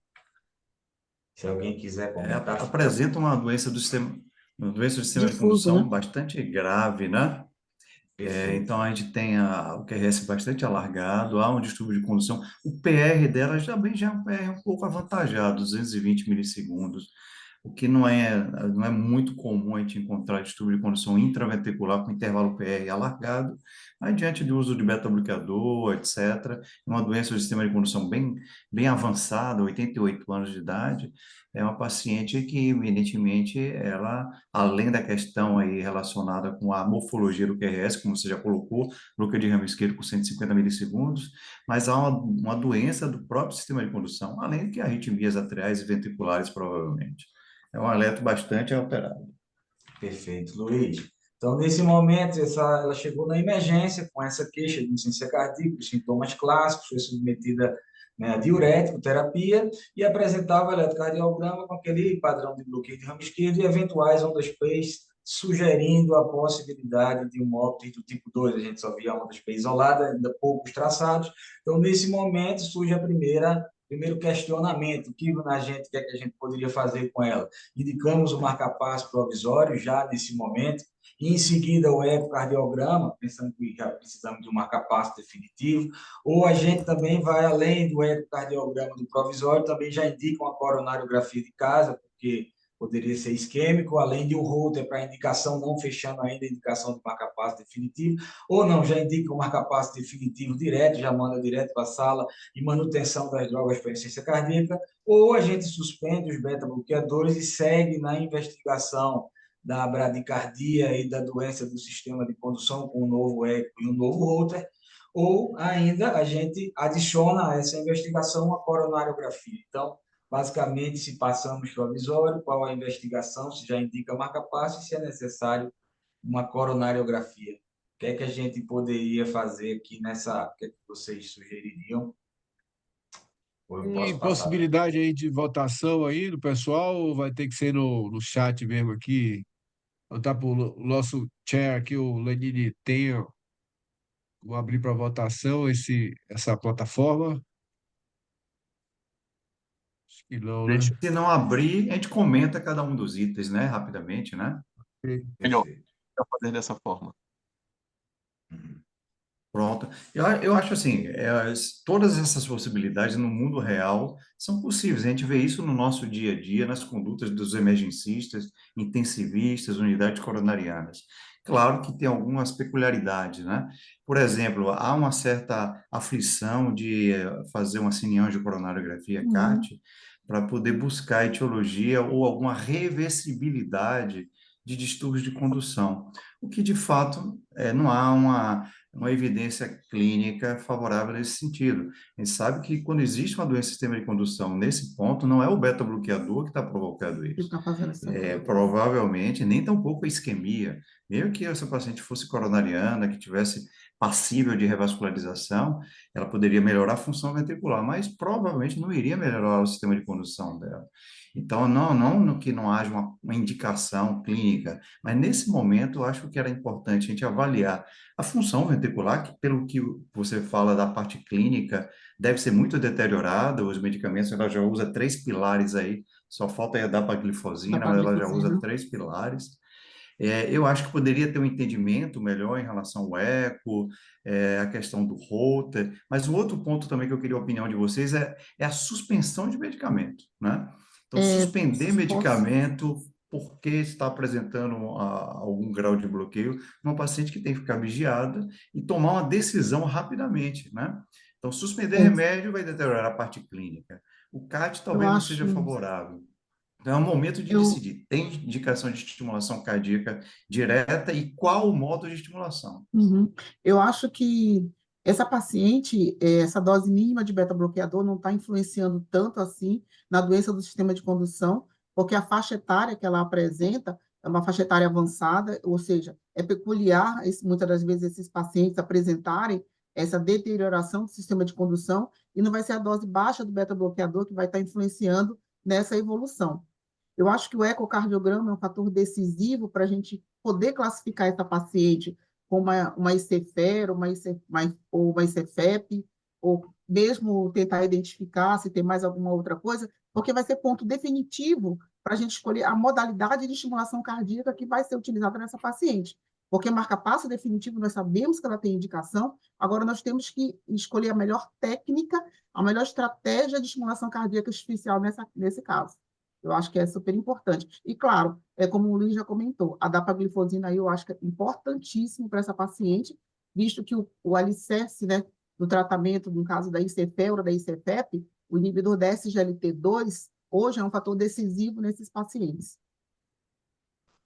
Se alguém quiser comentar. Apresenta uma doença do sistema de Difuso, condução né? bastante grave, né? Então, a gente tem o QRS bastante alargado, há um distúrbio de condução. O PR dela também já é um PR um pouco avantajado, 220 milissegundos, o que não é muito comum a gente encontrar distúrbio de condução intraventricular com intervalo PR alargado, mas diante do uso de beta-bloqueador, etc., uma doença do sistema de condução bem avançada, 88 anos de idade, é uma paciente que, evidentemente, ela, além da questão aí relacionada com a morfologia do QRS, como você já colocou, bloqueio de ramo esquerdo com 150 milissegundos, mas há uma doença do próprio sistema de condução, além de arritmias atriais e ventriculares, provavelmente. É um eletro bastante alterado. Perfeito, Luiz. Então, nesse momento, ela chegou na emergência com essa queixa de insuficiência cardíaca, sintomas clássicos, foi submetida, né, a diurético, terapia, e apresentava eletrocardiograma com aquele padrão de bloqueio de ramo esquerdo e eventuais ondas P, sugerindo a possibilidade de um óbito do tipo 2. A gente só via ondas P isolada, ainda poucos traçados. Então, nesse momento, surge primeiro questionamento, que a gente, o que é que a gente poderia fazer com ela? Indicamos o marca-passo provisório já nesse momento, e em seguida o ecocardiograma, pensando que já precisamos de um marca-passo definitivo, ou a gente também vai além do ecocardiograma do provisório, também já indica uma coronariografia de casa, porque poderia ser isquêmico, além de um holter para indicação, não fechando ainda a indicação de marca-passo definitivo, ou não, já indica o marca-passo definitivo direto, já manda direto para a sala e manutenção das drogas para insuficiência cardíaca, ou a gente suspende os beta-bloqueadores e segue na investigação da bradicardia e da doença do sistema de condução com um novo eco e um novo holter, ou ainda a gente adiciona a essa investigação uma coronariografia. Então, basicamente, se passamos provisório, qual a investigação, se já indica marca-passo e se é necessário uma coronariografia que é que a gente poderia fazer aqui nessa... O que é que vocês sugeririam? Ou eu Tem posso passar? possibilidade aí de votação aí do pessoal ou vai ter que ser no chat mesmo aqui? Tá para o nosso chair aqui, o Lenine, tem, vou abrir para votação essa plataforma? Acho que não, né? Se não abrir, a gente comenta cada um dos itens, né? Rapidamente, né? Melhor Perfeito. fazer dessa forma. Uhum. Pronto. Eu acho assim, todas essas possibilidades no mundo real são possíveis. A gente vê isso no nosso dia a dia, nas condutas dos emergencistas, intensivistas, unidades coronarianas. Claro que tem algumas peculiaridades, né? Por exemplo, há uma certa aflição de fazer uma cineangiocoronariografia Uhum. CAT para poder buscar etiologia ou alguma reversibilidade de distúrbios de condução, o que de fato não há uma evidência clínica favorável nesse sentido. A gente sabe que quando existe uma doença do sistema de condução nesse ponto, não é o beta-bloqueador que está provocando Ele isso. está fazendo essa. Provavelmente, nem tampouco a isquemia. Mesmo que essa paciente fosse coronariana, que tivesse passível de revascularização, ela poderia melhorar a função ventricular, mas provavelmente não iria melhorar o sistema de condução dela. Então, não no que não haja uma indicação clínica, mas nesse momento eu acho que era importante a gente avaliar a função ventricular, que pelo que você fala da parte clínica, deve ser muito deteriorada, os medicamentos, ela já usa 3 pilares aí, só falta aí a Da dapaglifosina, mas ela já usa paglifosina. 3 pilares. Eu acho que poderia ter um entendimento melhor em relação ao eco, a questão do Holter, mas um outro ponto também que eu queria a opinião de vocês é a suspensão de medicamento, né? Então, suspender Posso? medicamento porque está apresentando algum grau de bloqueio numa paciente que tem que ficar vigiada e tomar uma decisão rapidamente, né? Então, suspender É, remédio vai deteriorar a parte clínica. O CAT eu talvez não seja acho. favorável. Então, é o momento de Eu, decidir. Tem indicação de estimulação cardíaca direta e qual o modo de estimulação? uhum. Eu acho que essa paciente, essa dose mínima de beta-bloqueador não está influenciando tanto assim na doença do sistema de condução, porque a faixa etária que ela apresenta é uma faixa etária avançada, ou seja, é peculiar, muitas das vezes, esses pacientes apresentarem essa deterioração do sistema de condução, e não vai ser a dose baixa do beta-bloqueador que vai estar influenciando nessa evolução. Eu acho que o ecocardiograma é um fator decisivo para a gente poder classificar essa paciente com uma ICFER, ou uma ICFEP, ou mesmo tentar identificar se tem mais alguma outra coisa, porque vai ser ponto definitivo para a gente escolher a modalidade de estimulação cardíaca que vai ser utilizada nessa paciente. Porque marca-passo definitivo, nós sabemos que ela tem indicação, agora nós temos que escolher a melhor técnica, a melhor estratégia de estimulação cardíaca artificial nesse caso. Eu acho que é super importante. E, claro, como o Luiz já comentou, a dapaglifosina aí eu acho que é importantíssimo para essa paciente, visto que o alicerce, né, do tratamento, no caso da ICFE ou da ICFEP, o inibidor da SGLT2, hoje é um fator decisivo nesses pacientes.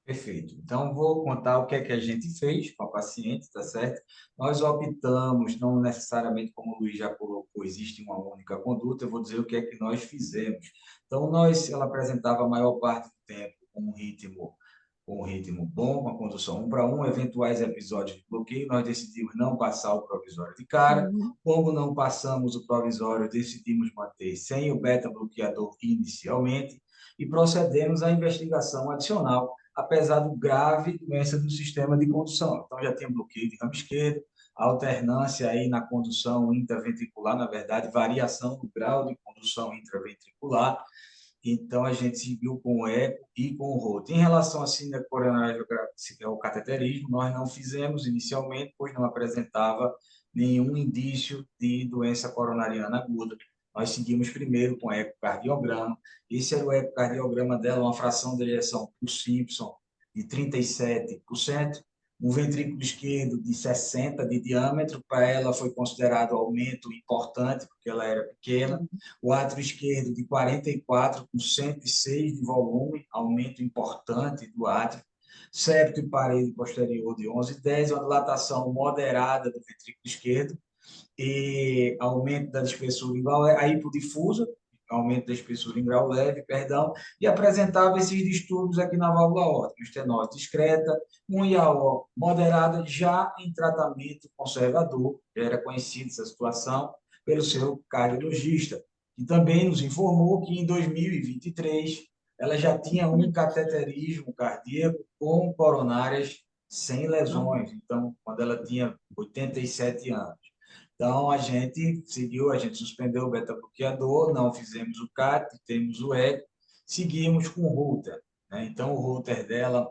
Perfeito. Então, vou contar o que é que a gente fez com a paciente, tá certo? Nós optamos, não necessariamente como o Luiz já colocou, existe uma única conduta, eu vou dizer o que é que nós fizemos. Então, ela apresentava a maior parte do tempo com um ritmo bom, com a condução 1 para 1, eventuais episódios de bloqueio, nós decidimos não passar o provisório de cara. Uhum. Como não passamos o provisório, decidimos manter sem o beta-bloqueador inicialmente e procedemos à investigação adicional, apesar do grave doença do sistema de condução. Então, já tem bloqueio de ramo esquerdo, alternância aí na condução intraventricular, na verdade, variação do grau de condução intraventricular. Então, a gente seguiu com o eco e com o Holter. Em relação à síndrome coronária ao cateterismo, nós não fizemos inicialmente, pois não apresentava nenhum indício de doença coronariana aguda. Nós seguimos primeiro com ecocardiograma. Esse era o ecocardiograma dela, uma fração de ejeção por Simpson de 37%, um ventrículo esquerdo de 60 de diâmetro, para ela foi considerado aumento importante, porque ela era pequena, o átrio esquerdo de 44, com 106 de volume, aumento importante do átrio, septo e parede posterior de 11,10, uma dilatação moderada do ventrículo esquerdo, e aumento da espessura igual a hipodifusa, aumento da espessura em grau leve, perdão, e apresentava esses distúrbios aqui na válvula aórtica, estenose discreta, um IAO moderada, já em tratamento conservador, já era conhecida essa situação pelo seu cardiologista, que também nos informou que em 2023 ela já tinha um cateterismo cardíaco com coronárias sem lesões, então, quando ela tinha 87 anos. Então, a gente seguiu, a gente suspendeu o beta-bloqueador, não fizemos o CAT, temos o eco, seguimos com o Holter, né? Então, o Holter dela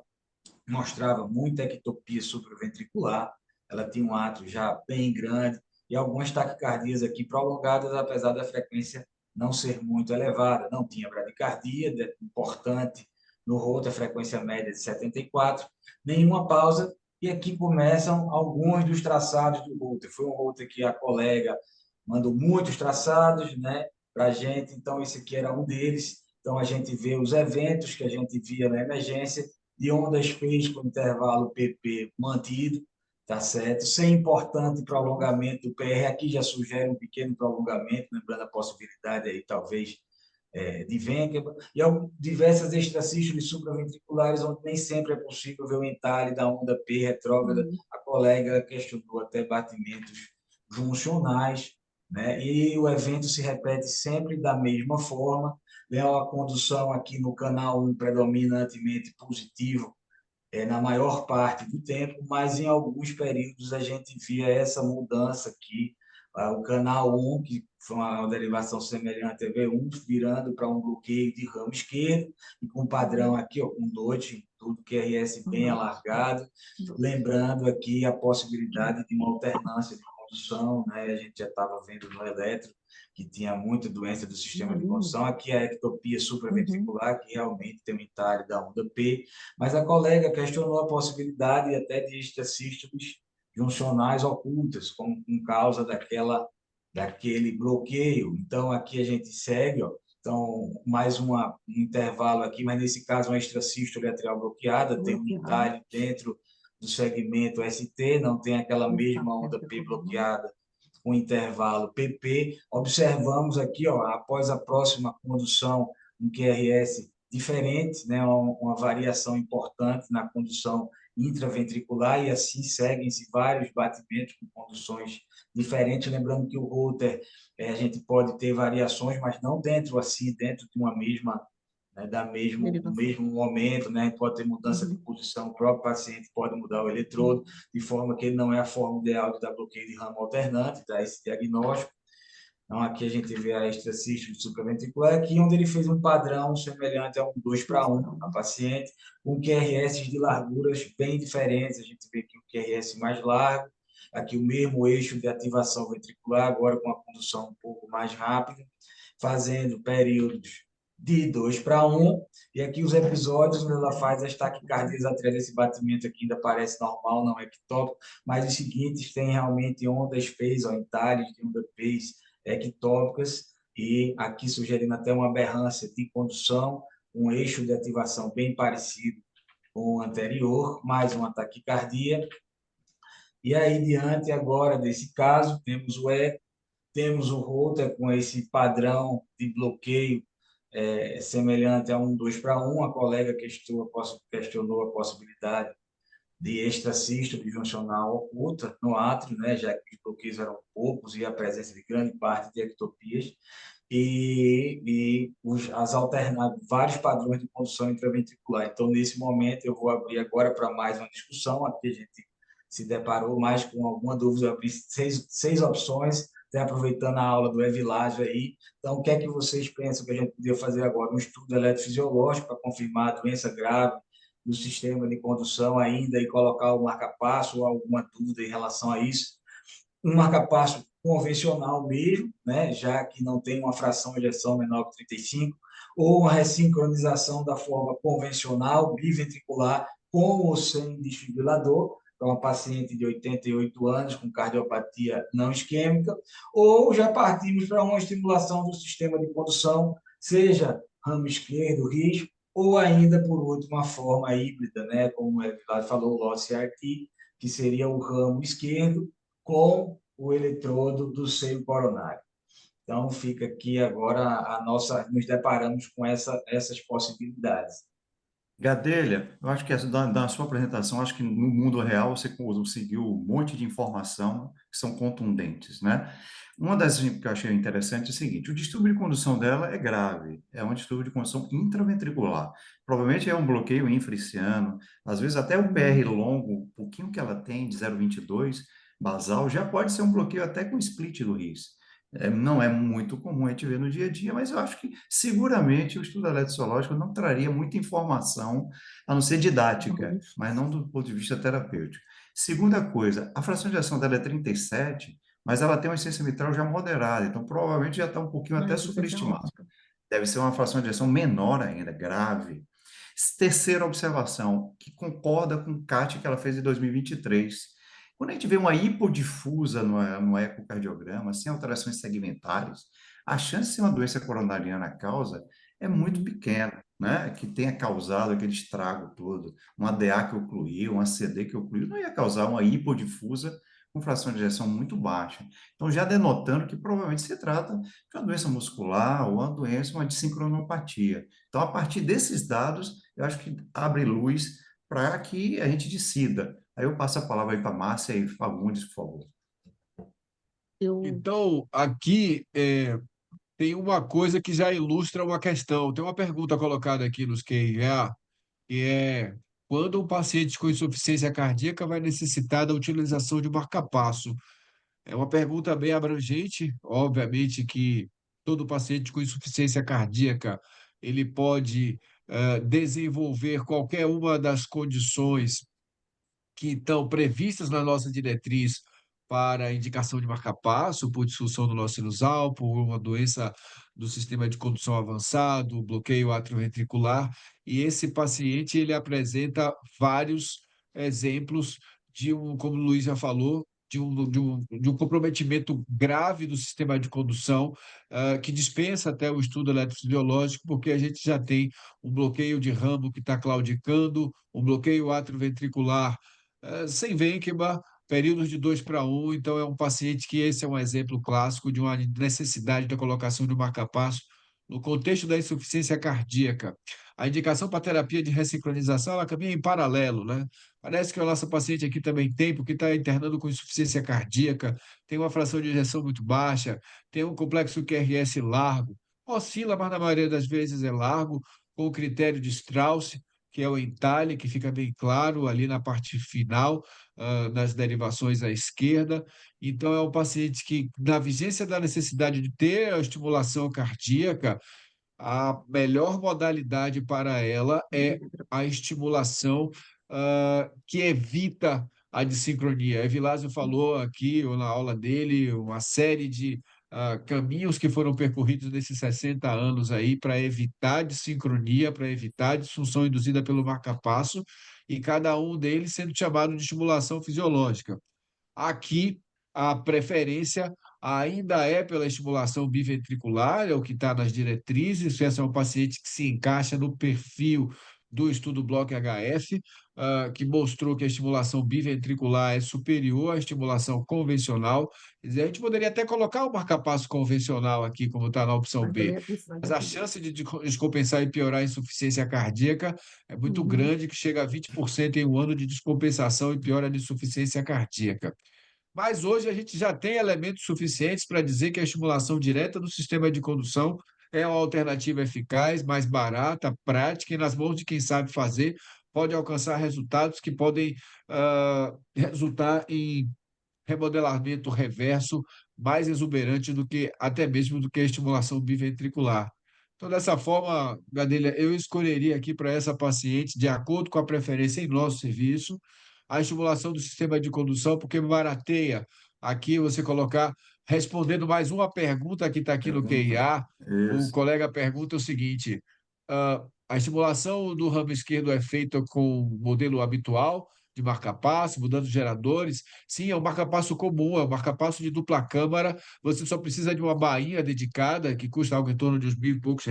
mostrava muita ectopia supraventricular, ela tinha um átrio já bem grande e algumas taquicardias aqui prolongadas, apesar da frequência não ser muito elevada. Não tinha bradicardia, importante no Holter, frequência média de 74, nenhuma pausa. E aqui começam alguns dos traçados do Holter. Foi um Holter que a colega mandou muitos traçados, né, para a gente, então esse aqui era um deles. Então a gente vê os eventos que a gente via na emergência, de ondas fez com intervalo PP mantido, tá certo? Sem importante prolongamento do PR, aqui já sugere um pequeno prolongamento, lembrando a possibilidade aí, talvez, de Wenkman, e diversas extracístoles supraventriculares, onde nem sempre é possível ver o entalhe da onda P retrógrada. A colega questionou até batimentos juncionais, né? E o evento se repete sempre da mesma forma, né? A condução aqui no canal 1 predominantemente positivo, na maior parte do tempo, mas em alguns períodos a gente via essa mudança aqui, o canal 1, que foi uma derivação semelhante a V1, virando para um bloqueio de ramo esquerdo, e com padrão aqui, ó, com Dodge, tudo QRS bem alargado, lembrando aqui a possibilidade de uma alternância de condução, né? A gente já estava vendo no eletro, que tinha muita doença do sistema de condução, aqui a ectopia supraventricular, que realmente tem um entalhe da onda P, mas a colega questionou a possibilidade até de extracístoles juncionais ocultas, como com causa daquele bloqueio. Então, aqui a gente segue, ó. Então, mais um intervalo aqui, mas nesse caso uma extracístole atrial bloqueada, tem um entalhe dentro do segmento ST, não tem aquela mesma onda P bloqueada com intervalo PP. Observamos aqui, ó, após a próxima condução, um QRS diferente, né, uma variação importante na condução intraventricular, e assim seguem-se vários batimentos com conduções diferentes. Lembrando que o Holter, a gente pode ter variações, mas não dentro de uma mesma, né, do mesmo momento, né? Pode ter mudança de posição, o próprio paciente pode mudar o eletrodo, de forma que ele não é a forma ideal de dar bloqueio de ramo alternante, dá esse diagnóstico. Então, aqui a gente vê a extracístole supraventricular, aqui onde ele fez um padrão semelhante a um 2:1 a paciente, com QRS de larguras bem diferentes. A gente vê aqui o QRS mais largo, aqui o mesmo eixo de ativação ventricular, agora com a condução um pouco mais rápida, fazendo períodos de 2:1, e aqui os episódios onde ela faz as taquicardias atrás desse batimento aqui ainda parece normal, não é ectópico, mas os seguintes têm realmente ondas phase, ou entalhes de onda phase ectópicas, e aqui sugerindo até uma aberrância de condução, um eixo de ativação bem parecido com o anterior, mais uma taquicardia. E aí, diante agora desse caso, temos o eco, temos o Holter com esse padrão de bloqueio semelhante a um 2:1. A colega questionou a possibilidade de extracístole juncional oculta no átrio, né, já que os bloqueios eram poucos e a presença de grande parte de ectopias, e vários padrões de condução intraventricular. Então, nesse momento, eu vou abrir agora para mais uma discussão. Aqui a gente se deparou mais com alguma dúvida, eu abri seis opções, até aproveitando a aula do Evilásio aí. Então, o que é que vocês pensam que a gente poderia fazer agora? Um estudo eletrofisiológico para confirmar a doença grave do sistema de condução ainda e colocar o marca-passo ou alguma dúvida em relação a isso. Um marca-passo convencional mesmo, né, já que não tem uma fração de ejeção menor que 35, ou uma ressincronização da forma convencional, biventricular, com ou sem desfibrilador, para uma paciente de 88 anos com cardiopatia não isquêmica, ou já partimos para uma estimulação do sistema de condução, seja ramo esquerdo, risco, ou ainda, por último, uma forma híbrida, né, como o Eduardo falou, o LOS-CRT, que seria o ramo esquerdo com o eletrodo do seio coronário. Então, fica aqui agora nos deparamos com essas possibilidades. Gadelha, eu acho que da sua apresentação, acho que no mundo real você conseguiu um monte de informação que são contundentes, né? Uma das que eu achei interessante é o seguinte: o distúrbio de condução dela é grave, é um distúrbio de condução intraventricular. Provavelmente é um bloqueio infriciano, às vezes até o PR longo, o pouquinho que ela tem, de 0,22 basal, já pode ser um bloqueio até com split do RIS. Não é muito comum a gente ver no dia a dia, mas eu acho que seguramente o estudo eletroficiológico não traria muita informação, a não ser didática, mas não do ponto de vista terapêutico. Segunda coisa, a fração de ação dela é 37, mas ela tem uma essência mitral já moderada, então provavelmente já está um pouquinho até superestimada. Deve ser uma fração de ação menor ainda, grave. Terceira observação, que concorda com o CAT que ela fez em 2023. Quando a gente vê uma hipodifusa no ecocardiograma, sem alterações segmentares, a chance de ser uma doença coronariana a causa é muito pequena, né? Que tenha causado aquele estrago todo. Um ADA que ocluiu, um ACD que ocluiu, não ia causar uma hipodifusa com fração de ejeção muito baixa. Então, já denotando que provavelmente se trata de uma doença muscular ou uma dissincronopatia. Então, a partir desses dados, eu acho que abre luz para que a gente decida. Aí eu passo a palavra aí para a Márcia e Fagundes, por favor. Então, aqui tem uma coisa que já ilustra uma questão. Tem uma pergunta colocada aqui nos QIA, que é: quando um paciente com insuficiência cardíaca vai necessitar da utilização de marca-passo? É uma pergunta bem abrangente. Obviamente que todo paciente com insuficiência cardíaca ele pode desenvolver qualquer uma das condições que estão previstas na nossa diretriz para a indicação de marca-passo, por disfunção do nó sinusal, por uma doença do sistema de condução avançado, bloqueio atrioventricular, e esse paciente ele apresenta vários exemplos como o Luiz já falou, de um comprometimento grave do sistema de condução, que dispensa até o estudo eletrofisiológico, porque a gente já tem um bloqueio de ramo que está claudicando, um bloqueio atrioventricular sem vênquiba, períodos de 2:1, então é um paciente que esse é um exemplo clássico de uma necessidade da colocação de um marca-passo no contexto da insuficiência cardíaca. A indicação para terapia de ressincronização, ela caminha em paralelo, né? Parece que a nossa paciente aqui também tem, porque está internando com insuficiência cardíaca, tem uma fração de ejeção muito baixa, tem um complexo QRS largo, oscila, mas na maioria das vezes é largo, com o critério de Strauss, que é o entalhe, que fica bem claro ali na parte final, nas derivações à esquerda. Então, é um paciente que, na vigência da necessidade de ter a estimulação cardíaca, a melhor modalidade para ela é a estimulação que evita a dissincronia. Evilásio falou aqui, ou na aula dele, uma série de caminhos que foram percorridos nesses 60 anos aí para evitar dissincronia, para evitar disfunção induzida pelo marca-passo, e cada um deles sendo chamado de estimulação fisiológica. Aqui, a preferência ainda é pela estimulação biventricular, é o que está nas diretrizes. Essa é um paciente que se encaixa no perfil do estudo BLOC-HF, que mostrou que a estimulação biventricular é superior à estimulação convencional. Quer dizer, a gente poderia até colocar o marca-passo convencional aqui, como está na opção B, mas a chance de descompensar e piorar a insuficiência cardíaca é muito grande, que chega a 20% em um ano de descompensação e piora a insuficiência cardíaca. Mas hoje a gente já tem elementos suficientes para dizer que a estimulação direta do sistema de condução é uma alternativa eficaz, mais barata, prática e nas mãos de quem sabe fazer, pode alcançar resultados que podem resultar em remodelamento reverso mais exuberante do que até mesmo do que a estimulação biventricular. Então, dessa forma, Gadelha, eu escolheria aqui para essa paciente, de acordo com a preferência em nosso serviço, a estimulação do sistema de condução, porque barateia aqui você colocar, respondendo mais uma pergunta que está aqui no QIA, o colega pergunta o seguinte: a estimulação do ramo esquerdo é feita com o modelo habitual de marca-passo, mudando os geradores? Sim, é um marca-passo comum, é um marca-passo de dupla câmara. Você só precisa de uma bainha dedicada, que custa algo em torno de uns R$ 1.000 e poucos,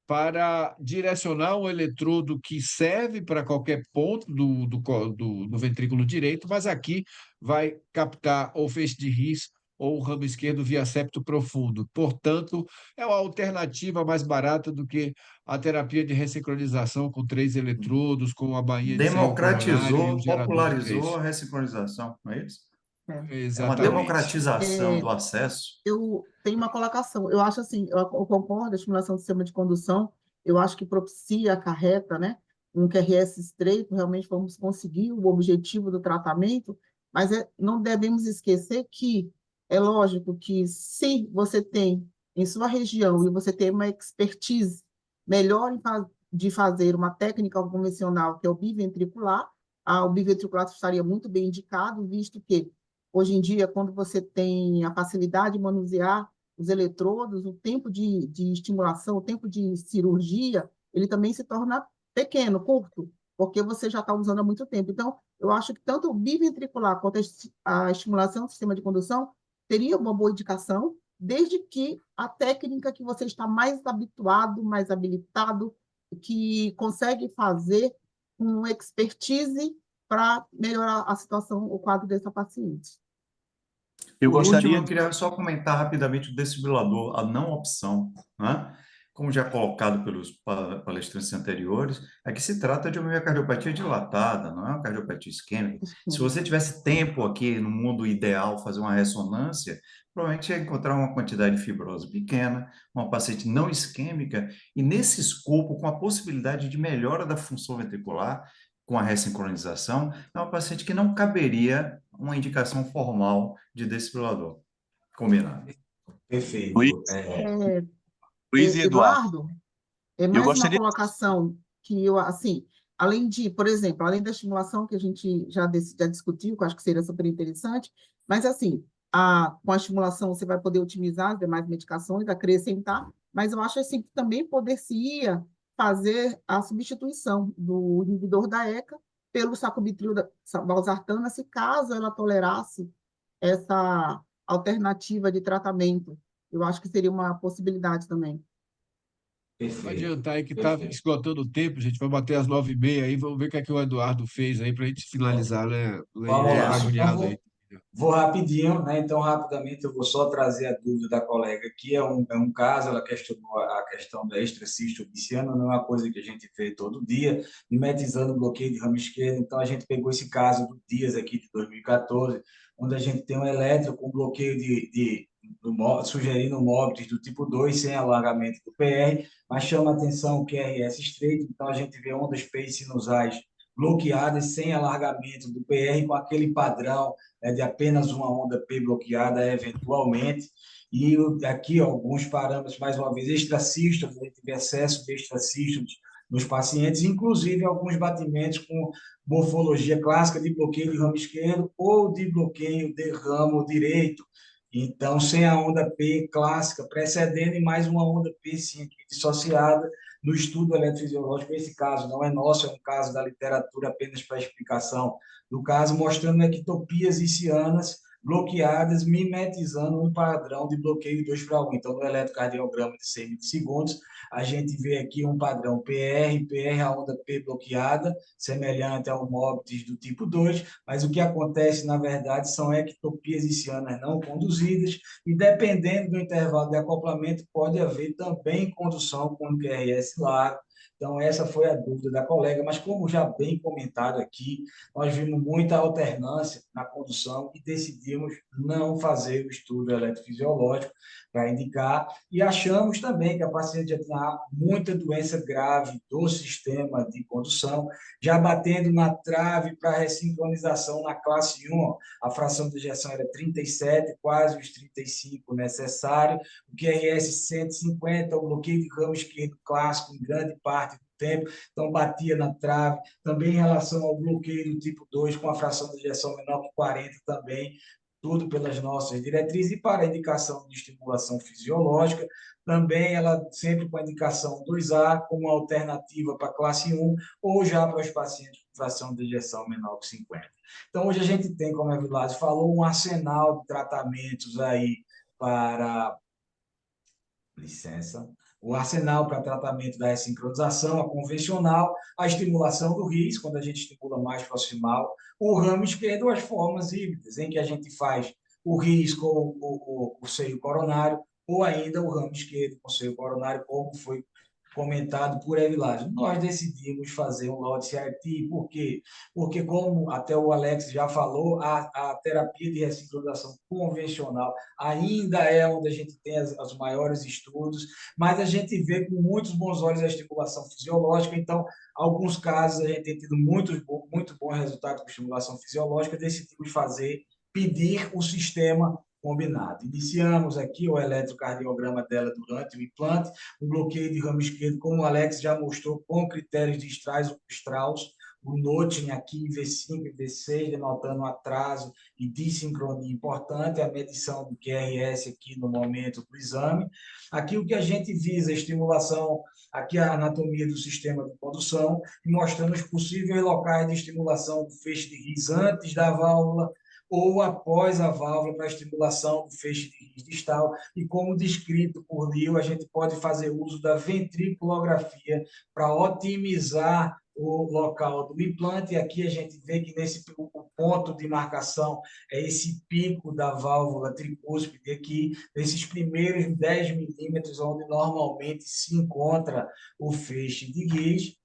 para direcionar um eletrodo que serve para qualquer ponto do ventrículo direito, mas aqui vai captar ou feixe de RIS ou o ramo esquerdo via septo profundo. Portanto, é uma alternativa mais barata do que a terapia de ressincronização com 3 eletrodos, com a bainha de seio coronário e o Democratizou, gerador de popularizou 3. a ressincronização, não é isso? É. É uma Exatamente. democratização do É, acesso. eu tenho uma colocação. Eu acho assim, eu concordo, a estimulação do sistema de condução, eu acho que propicia, acarreta, né, um QRS estreito, realmente vamos conseguir o objetivo do tratamento, mas não devemos esquecer que é lógico que se você tem em sua região e você tem uma expertise melhor de fazer uma técnica convencional, que é o biventricular, o biventricular estaria muito bem indicado, visto que hoje em dia, quando você tem a facilidade de manusear os eletrodos, o tempo de estimulação, o tempo de cirurgia, ele também se torna pequeno, curto, porque você já está usando há muito tempo. Então, eu acho que tanto o biventricular quanto a estimulação do sistema de condução teria uma boa indicação, desde que a técnica que você está mais habituado, mais habilitado, que consegue fazer com expertise para melhorar a situação, o quadro dessa paciente. Eu Por último, gostaria eu queria só comentar rapidamente o desfibrilador, a não opção, né? Como já colocado pelos palestrantes anteriores, é que se trata de uma miocardiopatia dilatada, não é uma cardiopatia isquêmica. Se você tivesse tempo aqui no mundo ideal fazer uma ressonância, provavelmente ia encontrar uma quantidade de fibrose pequena, uma paciente não isquêmica, e nesse escopo, com a possibilidade de melhora da função ventricular, com a ressincronização, é uma paciente que não caberia uma indicação formal de desfibrilador. Combinado. Luiz, Perfeito. É, Luiz e Eduardo. Eduardo, é Eu mais uma gostaria. colocação que eu, assim, além de, por exemplo, além da estimulação que a gente já discutiu, que eu acho que seria super interessante, mas assim, com a estimulação você vai poder otimizar as demais medicações, acrescentar, mas eu acho assim que também poder-se-ia fazer a substituição do inibidor da ECA pelo sacubitril da valsartana, se caso ela tolerasse essa alternativa de tratamento. Eu acho que seria uma possibilidade também. Vamos Perfeito. adiantar aí que está esgotando o tempo, gente. Vai bater às 9h30 aí. Vamos ver o que é que o Eduardo fez aí para a gente finalizar, né? Ele Vamos é lá. Então, agoniado aí. vou rapidinho, né? Então, rapidamente, eu vou só trazer a dúvida da colega aqui. É um caso, ela questionou a questão da extracístole obiciana, não é uma coisa que a gente vê todo dia, mimetizando bloqueio de ramo esquerdo. Então, a gente pegou esse caso do Dias aqui de 2014, onde a gente tem um elétron com bloqueio sugerindo móbiles do tipo 2 sem alargamento do PR, mas chama a atenção o QRS estreito, então a gente vê ondas P sinusais bloqueadas sem alargamento do PR, com aquele padrão de apenas uma onda P bloqueada eventualmente. E aqui alguns parâmetros, mais uma vez, extracístoles, a gente vê excesso de extracístoles nos pacientes, inclusive alguns batimentos com morfologia clássica de bloqueio de ramo esquerdo ou de bloqueio de ramo direito. Então, sem a onda P clássica precedendo e mais uma onda P sim, dissociada no estudo eletrofisiológico. Esse caso não é nosso, é um caso da literatura apenas para explicação do caso, mostrando ectopias isquianas bloqueadas, mimetizando um padrão de bloqueio 2:1. Então, no eletrocardiograma de 100 milissegundos, a gente vê aqui um padrão PR, a onda P bloqueada, semelhante ao móbiles do tipo 2, mas o que acontece, na verdade, são ectopias isquianas não conduzidas, e dependendo do intervalo de acoplamento, pode haver também condução com QRS largo. Então, essa foi a dúvida da colega, mas como já bem comentado aqui, nós vimos muita alternância na condução e decidimos não fazer o estudo eletrofisiológico para indicar, e achamos também que a paciente já tinha muita doença grave do sistema de condução, já batendo na trave para ressincronização na classe 1, a fração de ejeção era 37, quase os 35 necessário, o QRS 150, o bloqueio de ramo esquerdo clássico em grande parte do tempo, então batia na trave, também em relação ao bloqueio do tipo 2, com a fração de ejeção menor que 40 também, tudo pelas nossas diretrizes, e para a indicação de estimulação fisiológica, também ela sempre com a indicação 2A, como alternativa para a classe 1, ou já para os pacientes com fração de ejeção menor que 50. Então, hoje a gente tem, como a Vilásio falou, um arsenal de tratamentos aí para... Licença. O arsenal para tratamento da ressincronização, a convencional, a estimulação do RIS, quando a gente estimula mais proximal, o ramo esquerdo, as formas híbridas, em que a gente faz o risco, o seio coronário, ou ainda o ramo esquerdo com seio coronário, como foi comentado por Evilásio. Nós decidimos fazer um lote CRT, por quê? Porque, como até o Alex já falou, a terapia de ressincronização convencional ainda é onde a gente tem os maiores estudos, mas a gente vê com muitos bons olhos a estimulação fisiológica, então, alguns casos a gente tem tido muito bons resultados com estimulação fisiológica, decidimos pedir o sistema combinado. Iniciamos aqui o eletrocardiograma dela durante o implante, o bloqueio de ramo esquerdo, como o Alex já mostrou, com critérios de Strauss, o Noting aqui em V5 e V6, denotando um atraso e dissincronia importante, a medição do QRS aqui no momento do exame. Aqui o que a gente visa, a estimulação, aqui a anatomia do sistema de condução, mostrando os possíveis locais de estimulação do feixe de His antes da válvula, ou após a válvula para a estimulação do feixe de His distal, e como descrito por Leo, a gente pode fazer uso da ventriculografia para otimizar o local do implante, e aqui a gente vê que nesse o ponto de marcação é esse pico da válvula tricúspide aqui, nesses primeiros 10 milímetros, onde normalmente se encontra o feixe de His,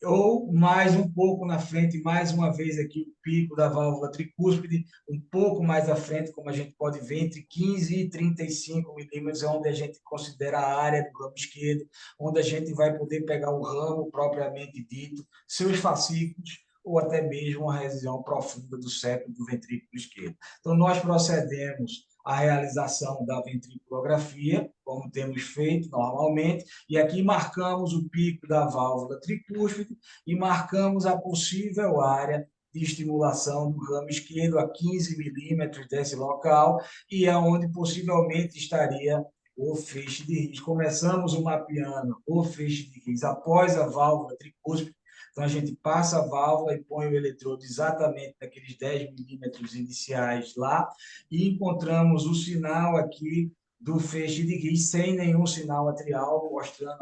ou mais um pouco na frente, mais uma vez aqui o pico da válvula tricúspide, um pouco mais à frente, como a gente pode ver, entre 15 e 35 milímetros, é onde a gente considera a área do ramo esquerdo, onde a gente vai poder pegar o ramo propriamente dito, seus fascículos, ou até mesmo a região profunda do septo do ventrículo esquerdo. Então, nós procedemos à realização da ventriculografia, como temos feito normalmente, e aqui marcamos o pico da válvula tricúspide e marcamos a possível área de estimulação do ramo esquerdo a 15 milímetros desse local, e é onde possivelmente estaria o feixe de His. Começamos o mapeando o feixe de His após a válvula tricúspide. Então, a gente passa a válvula e põe o eletrodo exatamente naqueles 10 milímetros iniciais lá, e encontramos o sinal aqui do feixe de His sem nenhum sinal atrial, mostrando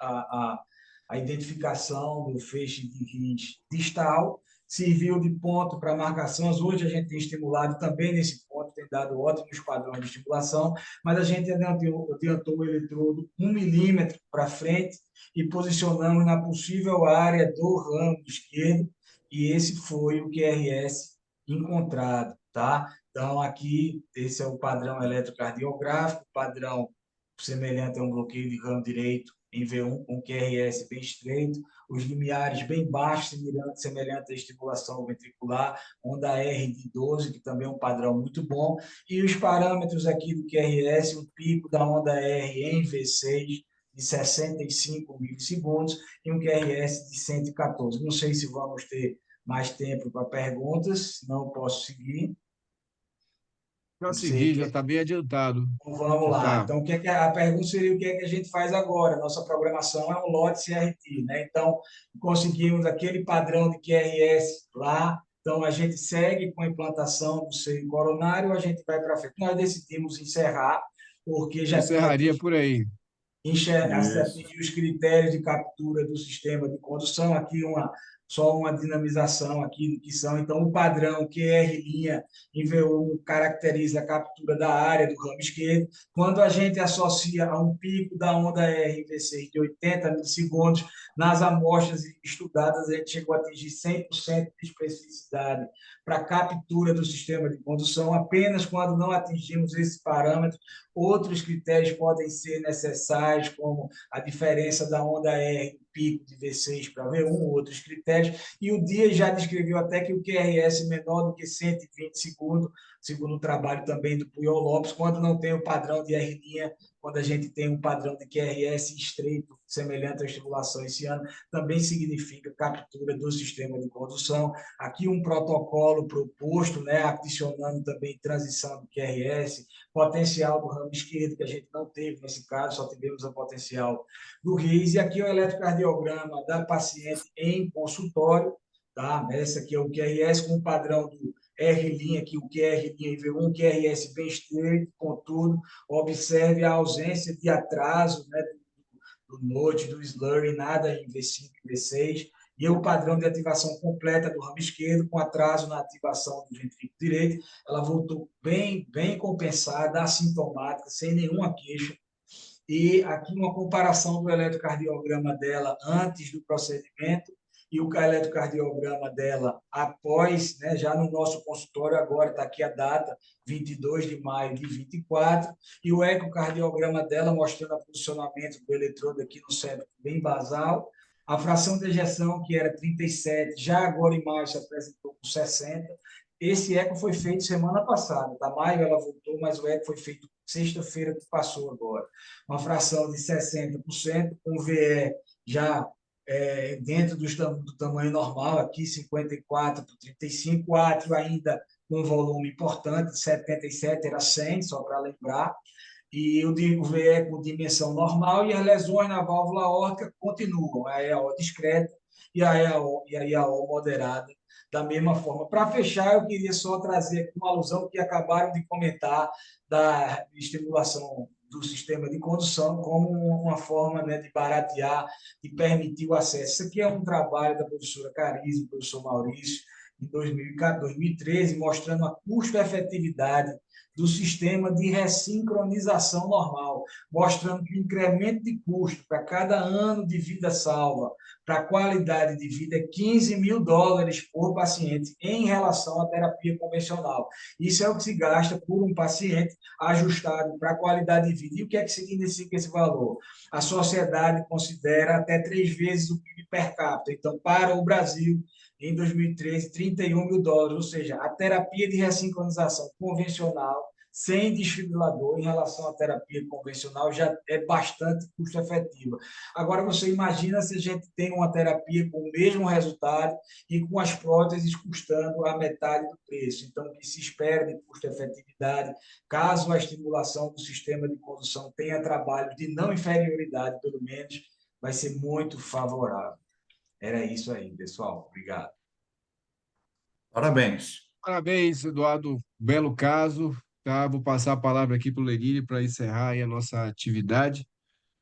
a identificação do feixe de His distal. Serviu de ponto para marcações. Hoje a gente tem estimulado também nesse ponto, tem dado ótimos padrões de estimulação, mas a gente adiantou o eletrodo 1 milímetro para frente e posicionamos na possível área do ramo esquerdo, e esse foi o QRS encontrado, tá? Então, aqui, esse é o padrão eletrocardiográfico, padrão semelhante a um bloqueio de ramo direito em V1, com QRS bem estreito, os limiares bem baixos, semelhante à estimulação ventricular, onda R de 12, que também é um padrão muito bom, e os parâmetros aqui do QRS, o pico da onda R em V6, de 65 milissegundos, e um QRS de 114. Não sei se vamos ter mais tempo para perguntas, não posso seguir. Já segui, já está bem adiantado. Então, vamos lá. Então, a pergunta seria o que é que a gente faz agora? Nossa programação é um lote CRT, né? Então, conseguimos aquele padrão de QRS lá, então a gente segue com a implantação do seio coronário, a gente vai para frente. Nós decidimos encerrar, porque já encerraria por aí. Atingir os critérios de captura do sistema de condução, aqui só uma dinamização aqui do que são. Então, o padrão QR' em V1 caracteriza a captura da área do ramo esquerdo. Quando a gente associa a um pico da onda R em V6 de 80 milissegundos, nas amostras estudadas, a gente chegou a atingir 100% de especificidade para captura do sistema de condução. Apenas quando não atingimos esse parâmetro, outros critérios podem ser necessários, como a diferença da onda R pico de V6 para V1, outros critérios, e o Dias já descreveu até que o QRS menor do que 120 segundos, segundo o trabalho também do Puyol Lopes, quando não tem o padrão de R', quando a gente tem um padrão de QRS estreito, semelhante à estimulação esse ano, também significa captura do sistema de condução. Aqui um protocolo proposto, né, adicionando também transição do QRS, potencial do ramo esquerdo, que a gente não teve nesse caso, só tivemos a potencial do RIS, e aqui o eletrocardiograma da paciente em consultório, tá? Essa aqui é o QRS com o padrão do R', aqui o QR' em V1, QRS bem estreito, contudo, observe a ausência de atraso, né, do NOT, do slurring, nada em V5 e V6, e o padrão de ativação completa do ramo esquerdo, com atraso na ativação do ventrículo direito. Ela voltou bem compensada, assintomática, sem nenhuma queixa. E aqui uma comparação do eletrocardiograma dela antes do procedimento e o eletrocardiograma dela após, né, já no nosso consultório, agora está aqui a data, 22 de maio de 24, e o ecocardiograma dela mostrando o posicionamento do eletrodo aqui no cérebro bem basal. A fração de ejeção, que era 37, já agora em maio se apresentou com 60. Esse eco foi feito semana passada, tá? Maio ela voltou, mas o eco foi feito sexta-feira que passou agora. Uma fração de 60%, com VE já dentro do tamanho normal, aqui 54 por 35, átrio ainda com um volume importante, 77 era 100, só para lembrar, e o VE com dimensão normal, e as lesões na válvula aórtica continuam, a EAO discreta e a IAO moderada, da mesma forma. Para fechar, eu queria só trazer aqui uma alusão que acabaram de comentar da estimulação do sistema de condução como uma forma, né, de baratear, de permitir o acesso. Isso aqui é um trabalho da professora Carize, do professor Maurício, em 2013, mostrando a custo-efetividade do sistema de ressincronização normal, mostrando que o incremento de custo para cada ano de vida salva, para a qualidade de vida, é $15.000 por paciente em relação à terapia convencional. Isso é o que se gasta por um paciente ajustado para a qualidade de vida. E o que é que significa esse valor? A sociedade considera até 3 vezes o PIB per capita. Então, para o Brasil, em 2013, $31.000, ou seja, a terapia de ressincronização convencional, sem desfibrilador, em relação à terapia convencional, já é bastante custo-efetiva. Agora, você imagina se a gente tem uma terapia com o mesmo resultado e com as próteses custando a metade do preço. Então, o que se espera de custo-efetividade, caso a estimulação do sistema de condução tenha trabalho de não inferioridade, pelo menos, vai ser muito favorável. Era isso aí, pessoal. Obrigado. Parabéns. Parabéns, Eduardo. Belo caso. Tá? Vou passar a palavra aqui para o Lenine para encerrar aí a nossa atividade.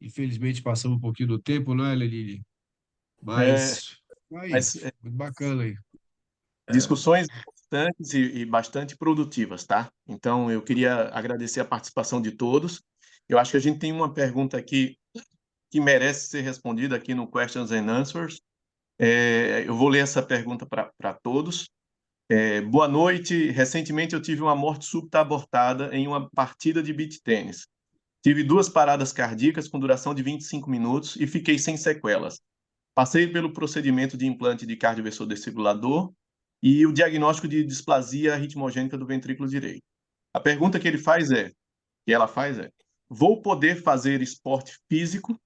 Infelizmente, passamos um pouquinho do tempo, não é, Lenine? É, Mas aí, mas muito bacana aí. discussões importantes e bastante produtivas, tá? Então, eu queria agradecer a participação de todos. Eu acho que a gente tem uma pergunta aqui que merece ser respondida aqui no Questions and Answers. Eu vou ler essa pergunta para todos. Boa noite. Recentemente eu tive uma morte súbita abortada em uma partida de beach tênis. Tive 2 paradas cardíacas com duração de 25 minutos e fiquei sem sequelas. Passei pelo procedimento de implante de cardiovessodesfibrilador e o diagnóstico de displasia ritmogênica do ventrículo direito. A pergunta que ela faz é: vou poder fazer esporte físico?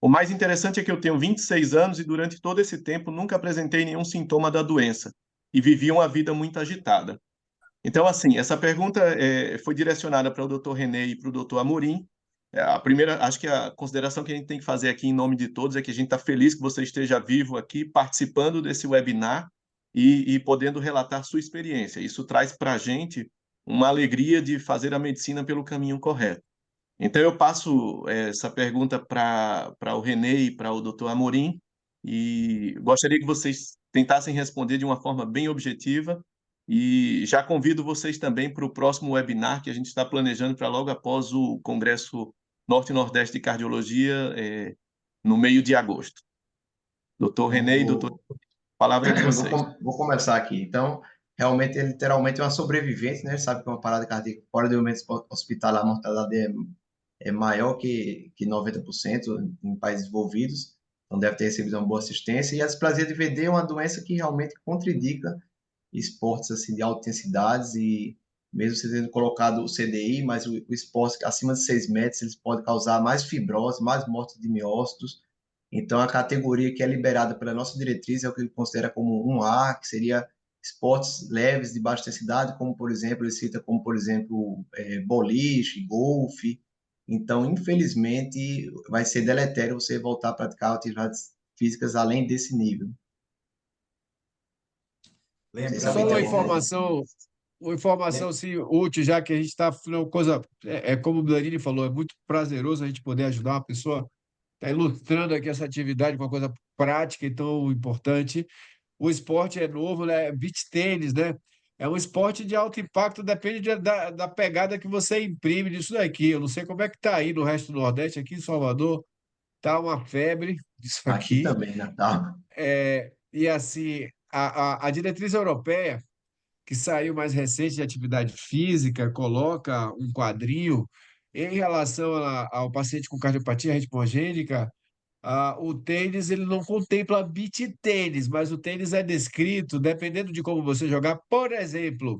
O mais interessante é que eu tenho 26 anos e durante todo esse tempo nunca apresentei nenhum sintoma da doença e vivi uma vida muito agitada. Então, assim, essa pergunta foi direcionada para o Dr. René e para o Dr. Amorim. A primeira, acho que a consideração que a gente tem que fazer aqui em nome de todos é que a gente está feliz que você esteja vivo aqui, participando desse webinar e podendo relatar sua experiência. Isso traz para a gente uma alegria de fazer a medicina pelo caminho correto. Então, eu passo essa pergunta para o René e para o Dr. Amorim e gostaria que vocês tentassem responder de uma forma bem objetiva e já convido vocês também para o próximo webinar que a gente está planejando para logo após o Congresso Norte e Nordeste de Cardiologia, no meio de agosto. Doutor René e doutor, palavra de vocês. Vou começar aqui. Então, realmente, ele literalmente é uma sobrevivente, né? Ele sabe que uma parada cardíaca fora do ambiente hospitalar, a mortalidade é maior que 90% em países desenvolvidos, então deve ter recebido uma boa assistência. E a displasia de VD é uma doença que realmente contraindica esportes assim, de alta intensidade, e mesmo você tendo colocado o CDI, mas o esporte acima de 6 metros, eles podem causar mais fibrose, mais morte de miócitos. Então, a categoria que é liberada pela nossa diretriz é o que ele considera como 1A, que seria esportes leves de baixa intensidade, como, por exemplo, ele cita como, por exemplo, boliche, golfe. Então, infelizmente, vai ser deletério você voltar a praticar atividades físicas além desse nível. Só uma informação assim, útil, já que a gente está falando coisa. Como o Danilo falou, é muito prazeroso a gente poder ajudar uma pessoa Está ilustrando aqui essa atividade com uma coisa prática e tão importante. O esporte é novo, né? Beach tênis, né? É um esporte de alto impacto, depende da pegada que você imprime disso daqui. Eu não sei como é que está aí no resto do Nordeste, aqui em Salvador, tá uma febre disso Aqui aqui. também, Natal. E assim, a diretriz europeia, que saiu mais recente de atividade física, coloca um quadrinho em relação ao paciente com cardiopatia ritmogênica. O tênis ele não contempla beach tênis, mas o tênis é descrito dependendo de como você jogar. Por exemplo,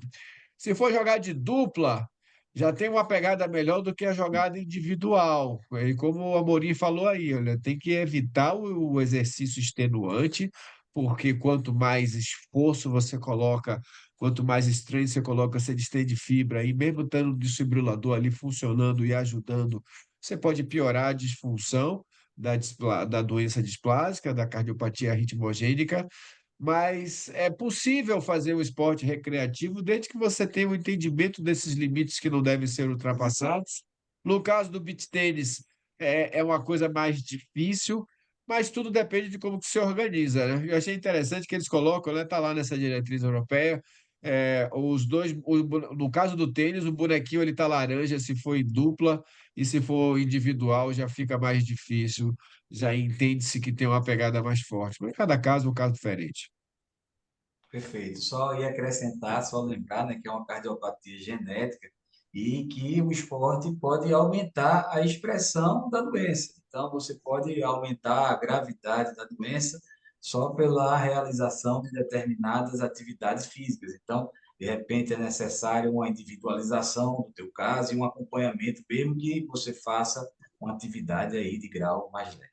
se for jogar de dupla, já tem uma pegada melhor do que a jogada individual. E como o Amorim falou aí, olha, tem que evitar o exercício extenuante, porque quanto mais esforço você coloca, quanto mais estranho você coloca, você distende fibra, e mesmo tendo o desfibrilador ali funcionando e ajudando, você pode piorar a disfunção da doença displásica, da cardiopatia ritmogênica, mas é possível fazer o esporte recreativo desde que você tenha o entendimento desses limites que não devem ser ultrapassados. No caso do beach tênis, é uma coisa mais difícil, mas tudo depende de como que se organiza, né? Eu achei interessante que eles colocam, né? Tá lá nessa diretriz europeia, os dois, no caso do tênis, o bonequinho ele tá laranja se for em dupla e se for individual já fica mais difícil, já entende-se que tem uma pegada mais forte. Mas cada caso é um caso diferente. Perfeito. Só ia acrescentar, só lembrar, né, que é uma cardiopatia genética e que o esporte pode aumentar a expressão da doença. Então, você pode aumentar a gravidade da doença só pela realização de determinadas atividades físicas. Então, de repente, é necessário uma individualização do teu caso e um acompanhamento, mesmo que você faça uma atividade aí de grau mais leve.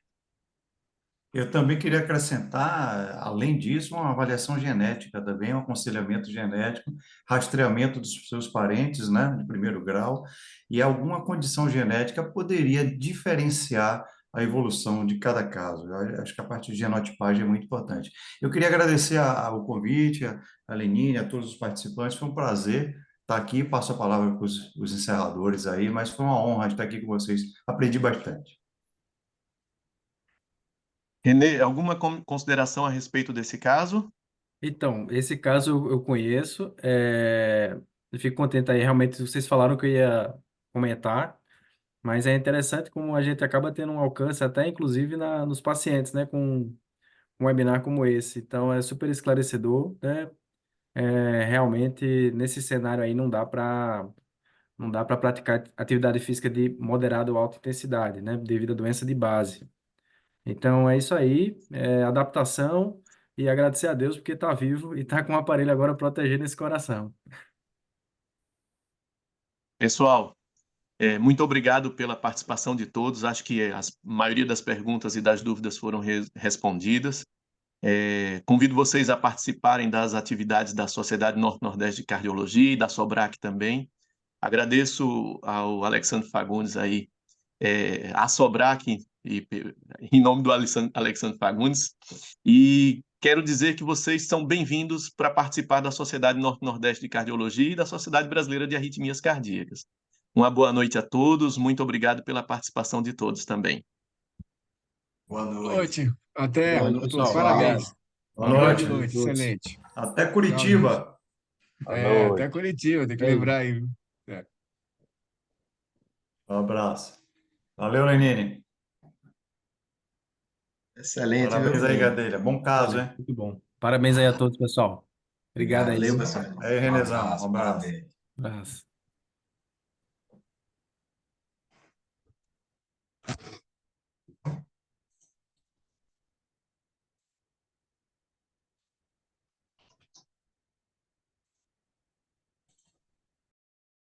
Eu também queria acrescentar, além disso, uma avaliação genética também, um aconselhamento genético, rastreamento dos seus parentes, né, de primeiro grau, e alguma condição genética poderia diferenciar a evolução de cada caso. Eu acho que a parte de genotipagem é muito importante. Eu queria agradecer o convite, a Lenine, a todos os participantes, foi um prazer estar aqui, passo a palavra para os encerradores aí, mas foi uma honra estar aqui com vocês, aprendi bastante. Renê, alguma consideração a respeito desse caso? Então, esse caso eu conheço, eu fico contente aí, realmente, vocês falaram que eu ia comentar, mas é interessante como a gente acaba tendo um alcance até, inclusive, nos pacientes, né, com um webinar como esse. Então, é super esclarecedor, né? Realmente, nesse cenário aí, não dá para praticar atividade física de moderada ou alta intensidade, né, devido à doença de base. Então, é isso aí, adaptação e agradecer a Deus porque está vivo e está com o aparelho agora protegendo esse coração. Pessoal, muito obrigado pela participação de todos. Acho que a maioria das perguntas e das dúvidas foram respondidas. Convido vocês a participarem das atividades da Sociedade Norte-Nordeste de Cardiologia e da SOBRAC também. Agradeço ao Alexandre Fagundes aí, a SOBRAC, em nome do Alexandre Fagundes, e quero dizer que vocês são bem-vindos para participar da Sociedade Norte-Nordeste de Cardiologia e da Sociedade Brasileira de Arritmias Cardíacas. Uma boa noite a todos, muito obrigado pela participação de todos também. Boa Boa noite. noite. Até Boa a noite, todos. pessoal. Parabéns. Boa Uma grande noite. noite. Excelente. Até Tchau, gente. Curitiba. Boa noite. Até Curitiba, tem que lembrar aí. Viu? Um abraço. Valeu, Lenine. Excelente, Parabéns viu? aí, Gadelha. Bom caso, hein? Muito bom. Parabéns aí a todos, pessoal. Obrigado aí. Valeu, pessoal. pessoal. Aí, Um Renezão. Um abraço, abraço. parabéns. Abraço.